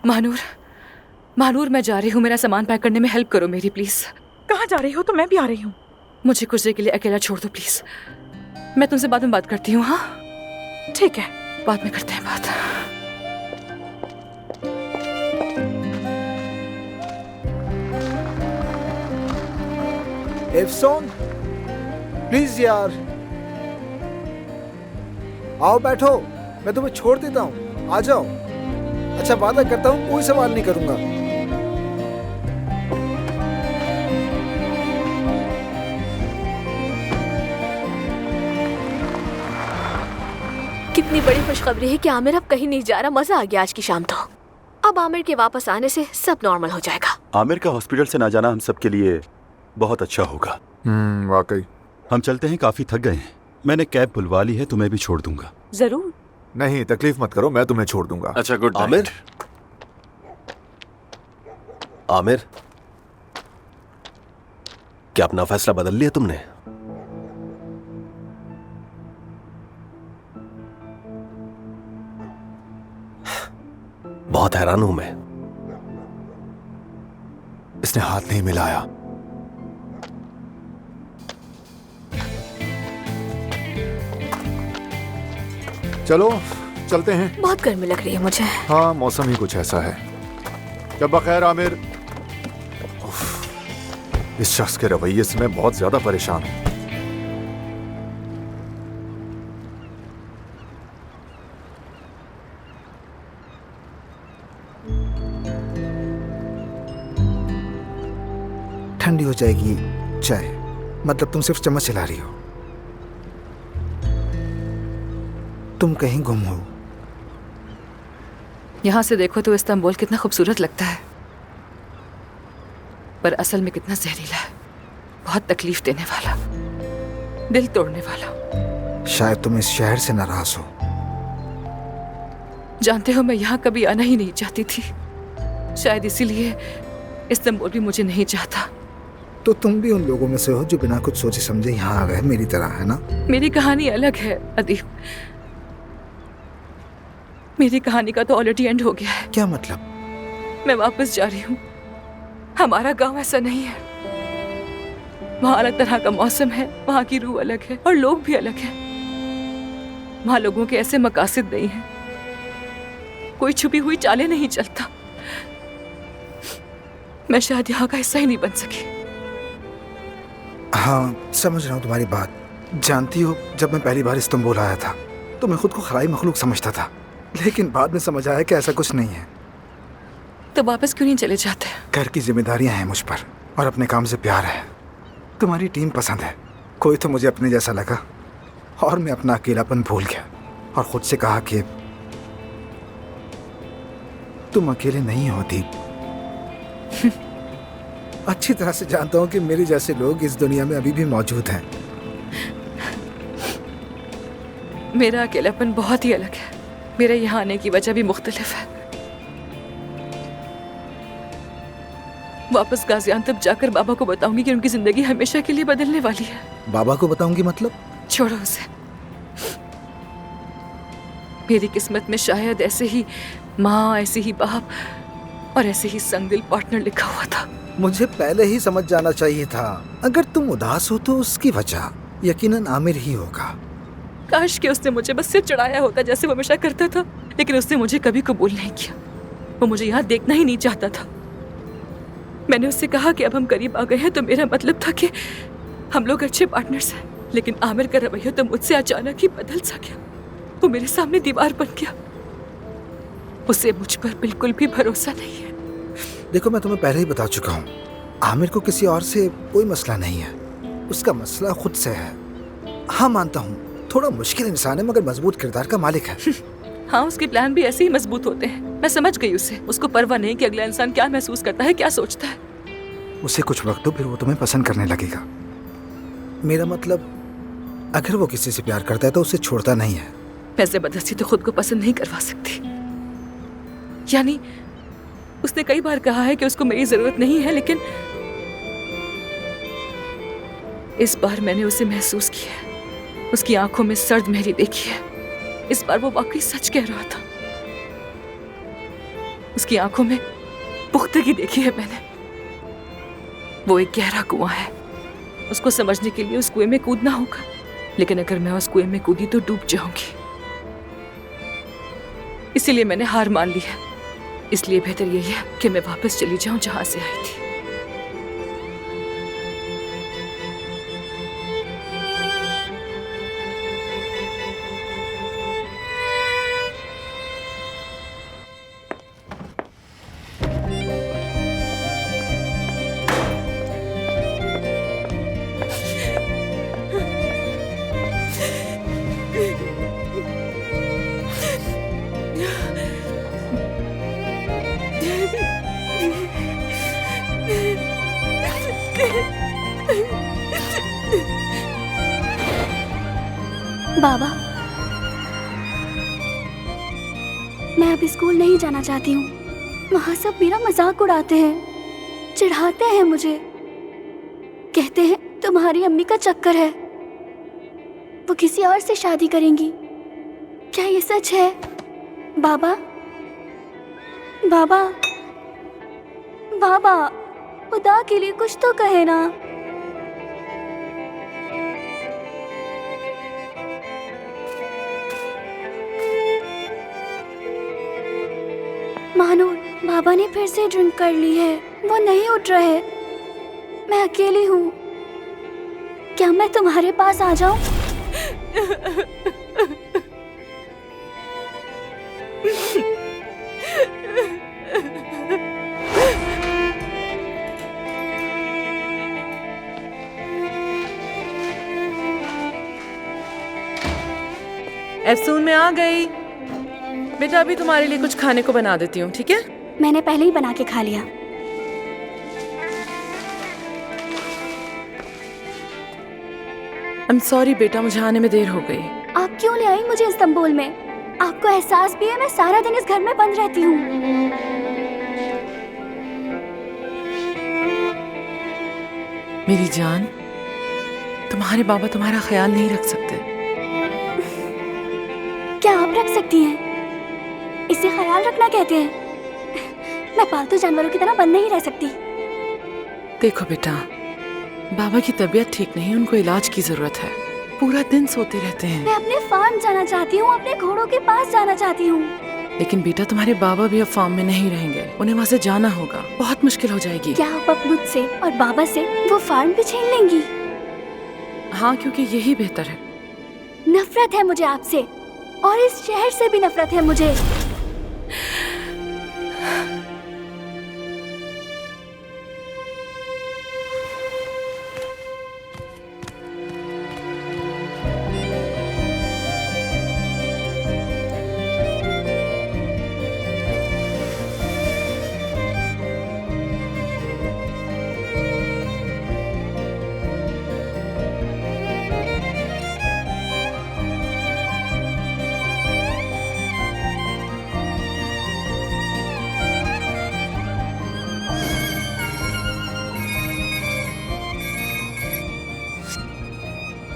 मानूर, मानूर, मैं जा रही हूँ। मेरा सामान पैक करने में हेल्प करो मेरी, प्लीज। कहाँ जा रही हो? तो मैं भी आ रही हूँ। मुझे कुछ देर के लिए अकेला छोड़ दो प्लीज। मैं तुमसे बाद में बात करती हूँ। हाँ ठीक है, बाद में करते हैं बात। एफसोन, प्लीज यार आओ, बैठो। मैं तुम्हें छोड़ देता हूँ, आ जाओ। अच्छा, वादा करता हूँ कोई सवाल नहीं करूंगा। कितनी बड़ी खुशखबरी है कि आमिर अब कहीं नहीं जा रहा। मजा आ गया आज की शाम तो। अब आमिर के वापस आने से सब नॉर्मल हो जाएगा। आमिर का हॉस्पिटल से ना जाना हम सबके लिए बहुत अच्छा होगा। वाकई। हम चलते हैं, काफी थक गए हैं। मैंने कैब बुलवा ली है, तुम्हें भी छोड़ दूंगा। जरूर। नहीं, तकलीफ मत करो, मैं तुम्हें छोड़ दूंगा। अच्छा, गुड नाइट। आमिर, आमिर, क्या अपना फैसला बदल लिया तुमने? बहुत हैरान हूं मैं। इसने हाथ नहीं मिलाया। चलो चलते हैं। बहुत गर्मी लग रही है मुझे। हाँ, मौसम ही कुछ ऐसा है। जब बखैर आमिर। इस शख्स के रवैये से मैं बहुत ज्यादा परेशान हूं। ठंडी हो जाएगी चाय। मतलब तुम सिर्फ चम्मच चला रही हो। तुम कहीं गुम हो। यहाँ से देखो तो इस्तांबुल कितना खूबसूरत लगता है, पर असल में कितना जहरीला है, बहुत तकलीफ देने वाला, दिल तोड़ने वाला। शायद तुम इस शहर से नाराज हो। जानते हो, मैं यहाँ कभी आना ही नहीं चाहती थी। शायद इसीलिए इस्तांबुल भी मुझे नहीं चाहता। तो तुम भी उन लोगों में से हो जो बिना कुछ सोचे समझे यहाँ आ गए, मेरी तरह, है ना? मेरी कहानी अलग है अदीब। मेरी कहानी का तो ऑलरेडी एंड हो गया है। क्या मतलब? मैं वापस जा रही हूँ। हमारा गांव ऐसा नहीं है। वहाँ अलग तरह का मौसम है, वहाँ की रूह अलग है और लोग भी अलग हैं। वहाँ लोगों के ऐसे मकासद नहीं है, कोई छुपी हुई चालें नहीं चलता। मैं शायद यहाँ का हिस्सा ही नहीं बन सकी। हाँ, समझ रहा हूँ तुम्हारी बात। जानती हो, जब मैं पहली बार इस्तांबुल आया था तो मैं खुद को खराई मखलूक समझता था, लेकिन बाद में समझ आया कि ऐसा कुछ नहीं है। तो वापस क्यों नहीं चले जाते? घर की जिम्मेदारियां हैं मुझ पर और अपने काम से प्यार है। तुम्हारी टीम पसंद है। कोई तो मुझे अपने जैसा लगा और मैं अपना अकेलापन भूल गया और खुद से कहा कि तुम अकेले नहीं होती। अच्छी तरह से जानता हूँ कि मेरे जैसे लोग इस दुनिया में अभी भी मौजूद हैं। मेरा अकेलापन बहुत ही अलग है। मेरे यहाँ आने की वजह भी मुख्तलिफ है। वापस गाजियान्तब जाकर बाबा को बताऊंगी कि उनकी जिंदगी हमेशा के लिए बदलने वाली है। बाबा को बताऊंगी मतलब? छोड़ो उसे। मेरी किस्मत में शायद ऐसे ही माँ, ऐसे ही बाप और ऐसे ही संगदिल पार्टनर लिखा हुआ था। मुझे पहले ही समझ जाना चाहिए था। अगर तुम उदास हो तो उसकी वजह यकीनन आमिर ही होगा। काश कि उसने मुझे बस सिर चढ़ाया होता जैसे वो हमेशा करता था, लेकिन उसने मुझे कभी कबूल नहीं किया। वो मुझे यहाँ देखना ही नहीं चाहता था। मैंने उससे कहा कि अब हम करीब आ गए हैं तो मेरा मतलब था कि हम लोग अच्छे पार्टनर्स हैं, लेकिन आमिर का रवैया तो मुझसे अचानक ही बदल सा गया। वो मेरे सामने दीवार बन गया। उसे मुझ पर बिल्कुल भी भरोसा नहीं है। देखो, मैं तुम्हें पहले ही बता चुका हूँ, आमिर को किसी और से कोई मसला नहीं है। उसका मसला खुद से है। हाँ, मानता हूँ थोड़ा मुश्किल इंसान है मगर मजबूत किरदार का मालिक है। हाँ, उसके प्लान भी ऐसे ही मजबूत होते हैं। मैं समझ गई उसे। उसको परवाह नहीं कि अगला इंसान क्या महसूस करता है, क्या सोचता है। उसे कुछ वक्त दो, फिर वो तुम्हें पसंद करने लगेगा। मेरा मतलब, अगर वो किसी से प्यार करता है तो उसे छोड़ता नहीं है। मैं जबरदस्ती तो खुद को पसंद नहीं करवा सकती। यानी उसने कई बार कहा है कि उसको मेरी जरूरत नहीं है, लेकिन इस बार मैंने उसे महसूस किया है। उसकी आंखों में सर्द मेहरी देखी है। इस बार वो वाकई सच कह रहा था। उसकी आंखों में पुख्तगी देखी है मैंने। वो एक गहरा कुआं है। उसको समझने के लिए उस कुएं में कूदना होगा, लेकिन अगर मैं उस कुएं में कूदी तो डूब जाऊंगी। इसीलिए मैंने हार मान ली है। इसलिए बेहतर यही है कि मैं वापस चली जाऊं जहां से आई थी। बाबा, मैं अब स्कूल नहीं जाना चाहती हूँ। वहाँ सब मेरा मजाक उड़ाते हैं, चिढ़ाते हैं मुझे, कहते हैं तुम्हारी अम्मी का चक्कर है, वो किसी और से शादी करेंगी। क्या ये सच है? बाबा, बाबा, बाबा, खुदा के लिए कुछ तो कहे ना। मानूर, बाबा ने फिर से ड्रिंक कर ली है। वो नहीं उठ रहे। मैं अकेली हूँ। क्या मैं तुम्हारे पास आ जाऊं? एफसून मैं आ गई। बेटा अभी तुम्हारे लिए कुछ खाने को बना देती हूँ, ठीक है? मैंने पहले ही बना के खा लिया। I'm sorry बेटा, मुझे आने में देर हो गई। आप क्यों ले आई मुझे इस्तांबुल में? आपको एहसास भी है मैं सारा दिन इस घर में बंद रहती हूँ। मेरी जान, तुम्हारे बाबा तुम्हारा ख्याल नहीं रख सकते। क्या आप रख सकती हैं? इसे ख्याल रखना कहते हैं। मैं पालतू जानवरों की तरह बंद नहीं रह सकती। देखो बेटा, बाबा की तबीयत ठीक नहीं, उनको इलाज की जरूरत है। पूरा दिन सोते रहते हैं। मैं अपने फार्म जाना चाहती हूँ, अपने घोड़ों के पास जाना चाहती हूँ। लेकिन बेटा तुम्हारे बाबा भी अब फार्म में नहीं रहेंगे, उन्हें वहाँ से जाना होगा, बहुत मुश्किल हो जाएगी। क्या आप अब मुझसे और बाबा से वो फार्म भी छीन लेंगी? हाँ, क्योंकि यही बेहतर है। नफरत है मुझे आपसे, और इस शहर से भी नफरत है मुझे।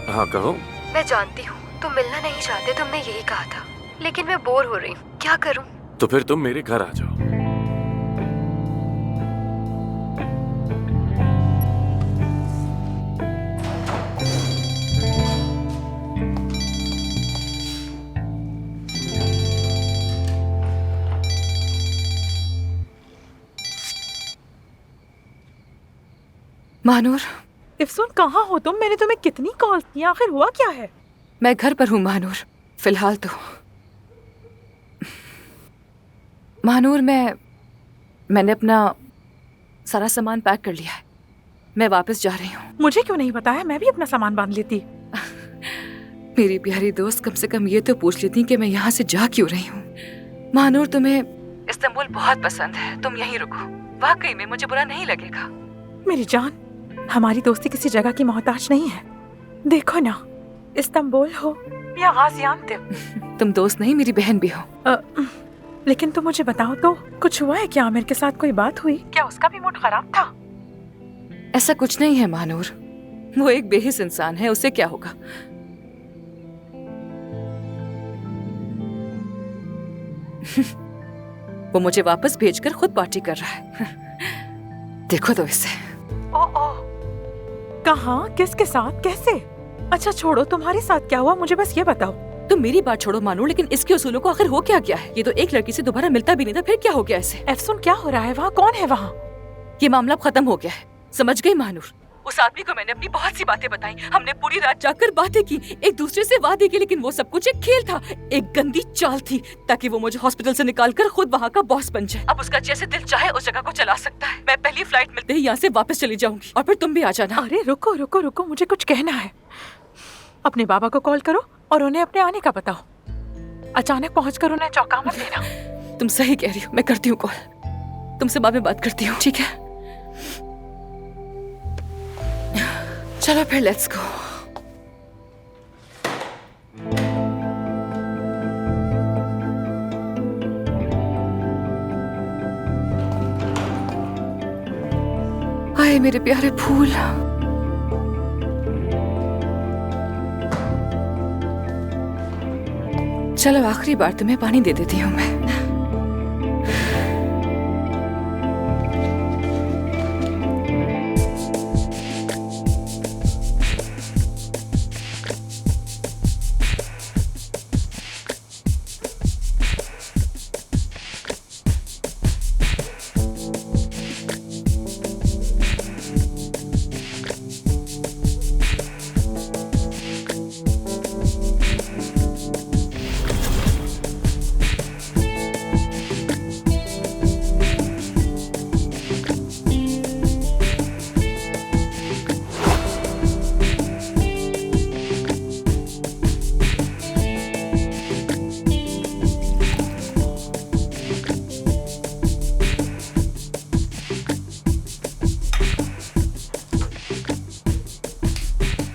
हाँ कहो। मैं जानती हूँ तुम मिलना नहीं चाहते, तुमने यही कहा था, लेकिन मैं बोर हो रही हूँ, क्या करूँ? तो फिर तुम मेरे घर आ जाओ। महानूर, इफ्सून कहाँ हो तुम? मैंने तुम्हें कितनी कॉल की, आखिर हुआ क्या है? मैं घर पर हूँ महानूर, फिलहाल तो। महानूर, मैंने अपना सारा सामान पैक कर लिया है, मैं वापस जा रही हूँ। मुझे क्यों नहीं बताया? मैं भी अपना सामान बांध लेती। मेरी प्यारी दोस्त, कम से कम ये तो पूछ लेती कि मैं यहाँ से जा क्यों रही हूँ। महानूर, तुम्हें इस्तांबुल बहुत पसंद है, तुम यहीं रुको, वाकई में मुझे बुरा नहीं लगेगा। मेरी जान, हमारी दोस्ती किसी जगह की मोहताज नहीं है। देखो ना, इस्तांबुल हो या गाजियानतेप। तुम दोस्त नहीं, मेरी बहन भी हो। लेकिन तुम मुझे बताओ तो, कुछ हुआ है क्या? आमिर के साथ कोई बात हुई क्या? उसका भी मूड खराब था? ऐसा कुछ नहीं है महानूर, वो एक बेहिस इंसान है, उसे क्या होगा। वो मुझे वापस भेजकर खुद पार्टी कर रहा है। देखो तो इसे। कहाँ, किसके साथ, कैसे? अच्छा छोड़ो, तुम्हारे साथ क्या हुआ मुझे बस ये बताओ। तुम मेरी बात छोड़ो मानो, लेकिन इसके उसूलों को आखिर हो क्या गया है? ये तो एक लड़की से दोबारा मिलता भी नहीं था, फिर क्या हो गया इसे? एफसून, क्या हो रहा है वहाँ? कौन है वहाँ? ये मामला खत्म हो गया है, समझ गई महानूर? उस आदमी को मैंने अपनी बहुत सी बातें बताई, हमने पूरी रात जाकर बातें की, एक दूसरे से वादे किए, लेकिन वो सब कुछ एक खेल था, एक गंदी चाल थी, ताकि वो मुझे हॉस्पिटल से निकालकर खुद वहाँ का बॉस बन जाए। अब उसका जैसे दिल चाहे उस जगह को चला सकता है। मैं पहली फ्लाइट मिलते ही यहाँ से वापस चली जाऊंगी, और फिर तुम भी आ जाना। अरे रुको रुको रुको, मुझे कुछ कहना है। अपने बाबा को कॉल करो और उन्हें अपने आने का बताओ। अचानक पहुंचकर उन्हें चौंका मत देना। तुम सही कह रही हो, मैं करती हूँ कॉल, तुमसे बाद में बात करती हूँ, ठीक है? चलो फिर, लेट्स गो। आए मेरे प्यारे फूल। चलो आखिरी बार तुम्हें पानी दे देती हूँ मैं।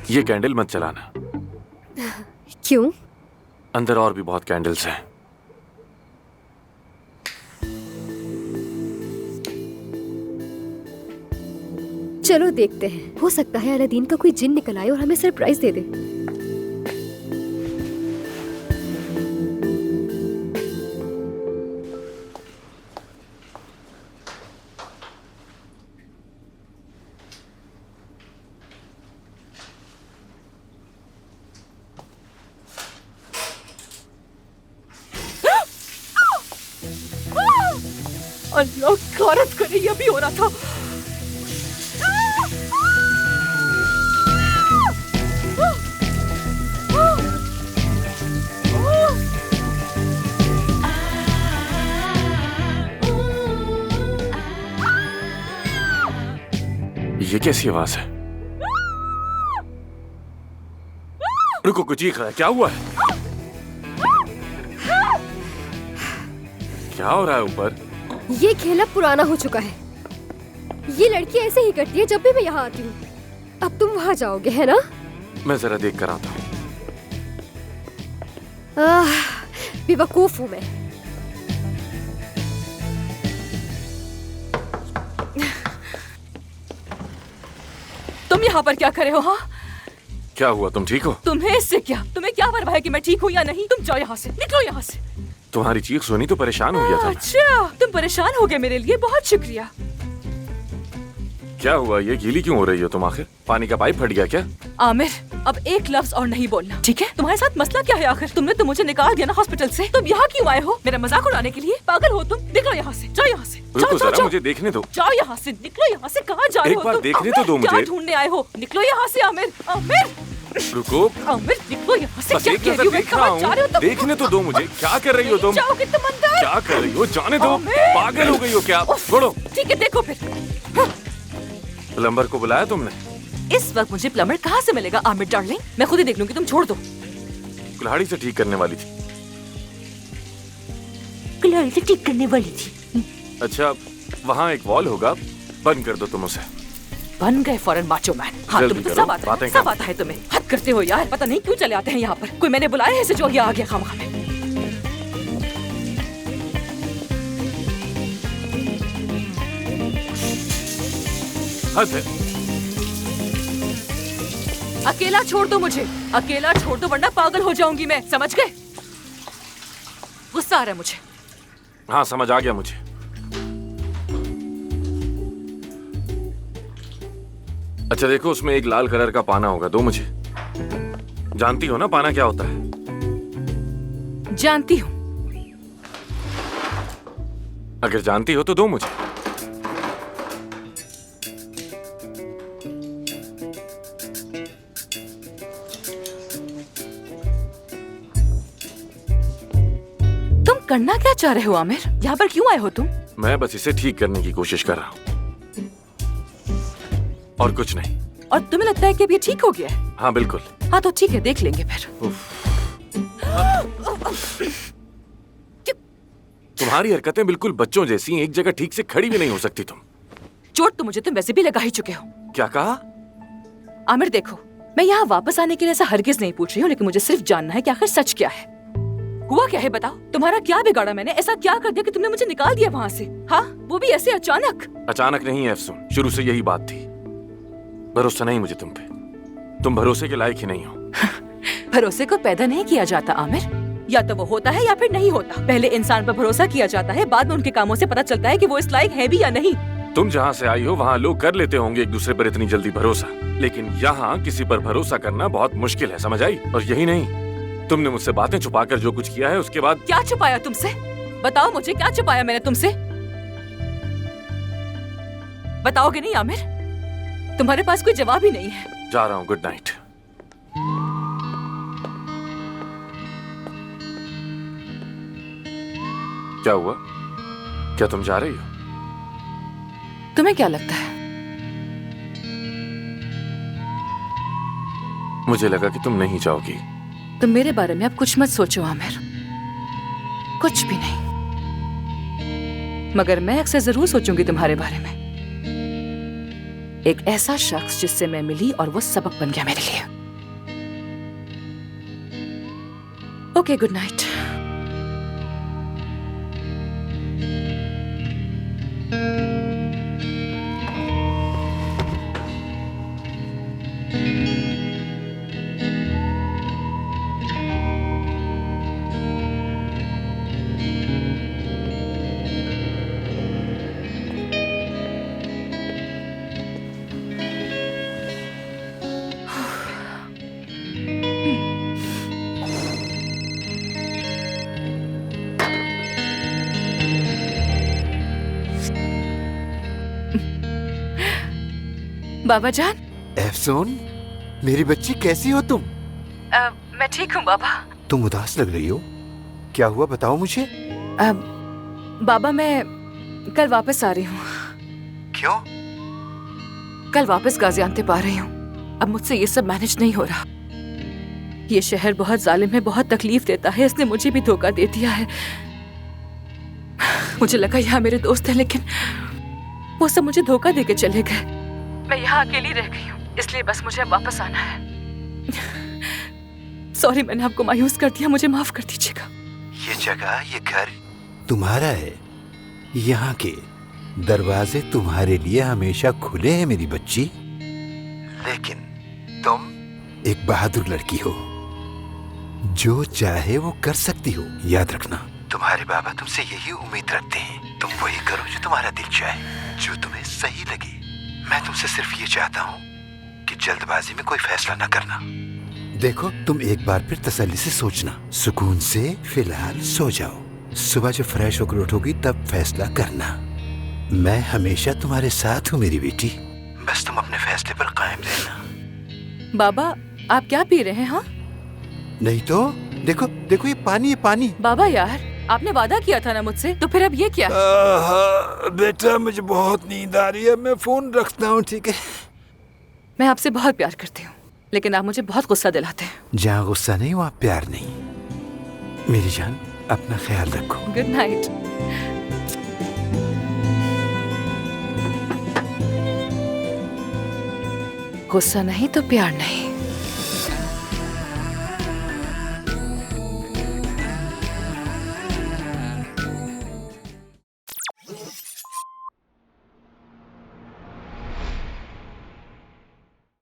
ये कैंडल मत जलाना। क्यों? अंदर और भी बहुत कैंडल्स हैं। चलो देखते हैं, हो सकता है अलादीन का कोई जिन निकल आए और हमें सरप्राइज दे दे। अल्लाह कारत करे, ये भी हो रहा था। ये कैसी आवाज है? रुको, कुछ चीख रहा है, क्या हुआ है? क्या हो रहा है ऊपर? ये खेल अब पुराना हो चुका है। ये लड़की ऐसे ही करती है जब भी मैं यहाँ आती हूँ। अब तुम वहाँ जाओगे, है ना? मैं जरा देख कर आता हूँ। बेवकूफ हूँ मैं। तुम यहाँ पर क्या कर रहे हो? हाँ, क्या हुआ? तुम ठीक हो? तुम्हें इससे क्या? तुम्हें क्या परवाह है कि मैं ठीक हूँ या नहीं? तुम जाओ यहाँ से, निकलो यहाँ से। तुम्हारी चीख सुनी तो परेशान हो गया था। अच्छा, तुम परेशान हो गए मेरे लिए, बहुत शुक्रिया। क्या हुआ? ये गीली क्यों हो रही हो तुम? आखिर पानी का पाइप फट गया क्या? आमिर, अब एक लफ्ज और नहीं बोलना, ठीक है? तुम्हारे साथ मसला क्या है आखिर? तुमने तो मुझे निकाल दिया ना हॉस्पिटल से। तुम यहाँ क्यों आए हो? मेरा मजाक उड़ाने के लिए? पागल हो तुम? निकलो यहाँ से, जाओ यहाँ से। रुको जरा, मुझे देखने दो। जाओ यहाँ से, निकलो यहाँ से। कहाँ जा रहे हो? एक बार देखने तो दो मुझे। क्या ढूंढने आए हो? निकलो यहाँ से आमिर। आमिर रुको, आमिर निकलो यहाँ से। बस क्या एक कह नजर रही हो? देख रहा हूँ, देखने तो दो मुझे। क्या कर रही हो तुम? जाओगे तुम अंदर? क्या कर रही हो? जाने दो। पागल हो गई हो क्या? छोड़ो। ठीक है, देखो फिर। प्लम्बर को बुलाया तुमने? इस वक्त मुझे प्लम्बर कहाँ से मिलेगा आमिर डार्लिंग? मैं खुद ही देख लूंगी, तुम छोड़ दो। कुल्हाड़ी से ठीक करने वाली थी। कुल्हाड़ी से ठीक करने वाली थी? अच्छा, वहाँ एक वॉल होगा, बंद कर दो तुम उसे। बन गए फॉरेन माचो मैन। हाँ, जल्दी तुम तो करो, सब आता है, बातें सब करो। आता है तुम्हें। हद करते हो यार, पता नहीं क्यों चले आते हैं यहाँ पर। कोई मैंने बुलाया है इसे जो ये आ गया खामखा में। हद है। अकेला छोड़ दो मुझे, अकेला छोड़ दो वरना पागल हो जाऊंगी मैं, समझ गए? गुस्सा आ रहा है मुझे। हाँ, समझ आ गया मुझे। अच्छा देखो, उसमें एक लाल कलर का पाना होगा, दो मुझे। जानती हो ना पाना क्या होता है? जानती हूँ। अगर जानती हो तो दो मुझे। तुम करना क्या चाह रहे हो आमिर? यहाँ पर क्यों आए हो तुम? मैं बस इसे ठीक करने की कोशिश कर रहा हूँ, और कुछ नहीं। और तुम्हें लगता है कि अब ये ठीक हो गया है? हाँ बिल्कुल। हाँ तो ठीक है, देख लेंगे फिर। तुम्हारी हरकतें बिल्कुल बच्चों जैसी हैं, एक जगह ठीक से खड़ी भी नहीं हो सकती तुम। चोट तो मुझे तुम वैसे भी लगा ही चुके हो। क्या कहा? आमिर देखो, मैं यहाँ वापस आने के लिए ऐसा हरगिज नहीं पूछ रही हूँ, लेकिन मुझे सिर्फ जानना है कि आखिर सच क्या है। हुआ क्या है बताओ? तुम्हारा क्या बिगाड़ा मैंने? ऐसा क्या कर दिया कि तुमने मुझे निकाल दिया वहाँ से? हाँ, वो भी ऐसे अचानक। अचानक नहीं है अफसून, शुरू से यही बात थी। भरोसा नहीं मुझे तुम पे, तुम भरोसे के लायक ही नहीं हो। भरोसे को पैदा नहीं किया जाता आमिर, या तो वो होता है या फिर नहीं होता। पहले इंसान पर भरोसा किया जाता है, बाद में उनके कामों से पता चलता है कि वो इस लायक है भी या नहीं। तुम जहाँ से आई हो वहाँ लोग कर लेते होंगे एक दूसरे पर इतनी जल्दी भरोसा, लेकिन यहाँ किसी पर भरोसा करना बहुत मुश्किल है, समझ आई? और यही नहीं, तुमने मुझसे बातें छुपाकर जो कुछ किया है उसके बाद। क्या छुपाया तुमसे? बताओ मुझे, क्या छुपाया मैंने तुमसे? बताओगे नहीं आमिर? तुम्हारे पास कोई जवाब ही नहीं है। जा रहा हूँ, गुड नाइट। क्या हुआ? क्या तुम जा रही हो? तुम्हें क्या लगता है? मुझे लगा कि तुम नहीं जाओगी। तुम मेरे बारे में अब कुछ मत सोचो आमिर, कुछ भी नहीं। मगर मैं अक्सर जरूर सोचूंगी तुम्हारे बारे में। एक ऐसा शख्स जिससे मैं मिली और वो सबक बन गया मेरे लिए। Okay, good night. बाबा जान। एफसून, मेरी बच्ची कैसी हो तुम? मैं ठीक हूँ बाबा। तुम उदास लग रही हो, क्या हुआ बताओ मुझे। बाबा मैं कल वापस आ रही हूँ। क्यों? कल वापस गाजियान्तेप आ रही हूँ। अब मुझसे ये सब मैनेज नहीं हो रहा। ये शहर बहुत जालिम है, बहुत तकलीफ देता है। इसने मुझे भी धोखा दे दिया है। मुझे लगा यहाँ मेरे दोस्त हैं, लेकिन वो सब मुझे धोखा देके चले गए। मैं यहाँ अकेली रह गई हूँ, इसलिए बस मुझे अब वापस आना है। सॉरी, मैंने आपको मायूस कर दिया, मुझे माफ कर दीजिएगा। ये जगह, ये घर तुम्हारा है। यहाँ के दरवाजे तुम्हारे लिए हमेशा खुले हैं मेरी बच्ची। लेकिन तुम एक बहादुर लड़की हो, जो चाहे वो कर सकती हो। याद रखना, तुम्हारे बाबा तुमसे यही उम्मीद रखते हैं। तुम वही करो जो तुम्हारा दिल चाहे, जो तुम्हें सही लगे। मैं तुमसे सिर्फ ये चाहता हूँ कि जल्दबाजी में कोई फैसला न करना। देखो, तुम एक बार फिर तसल्ली से सोचना, सुकून से फिलहाल सो जाओ। सुबह जब फ्रेश होकर उठोगी तब फैसला करना। मैं हमेशा तुम्हारे साथ हूँ मेरी बेटी, बस तुम अपने फैसले पर कायम रहना। बाबा, आप क्या पी रहे हैं? हाँ, नहीं तो देखो देखो, ये पानी, ये पानी। बाबा यार, आपने वादा किया था ना मुझसे, तो फिर अब ये क्या? बेटा, मुझे बहुत नींद आ रही है, मैं फोन रखता हूँ, ठीक है? मैं आपसे बहुत प्यार करती हूँ, लेकिन आप मुझे बहुत गुस्सा दिलाते हैं। जहाँ गुस्सा नहीं वहाँ प्यार नहीं। मेरी जान, अपना ख्याल रखो। Good night. गुस्सा नहीं तो प्यार नहीं।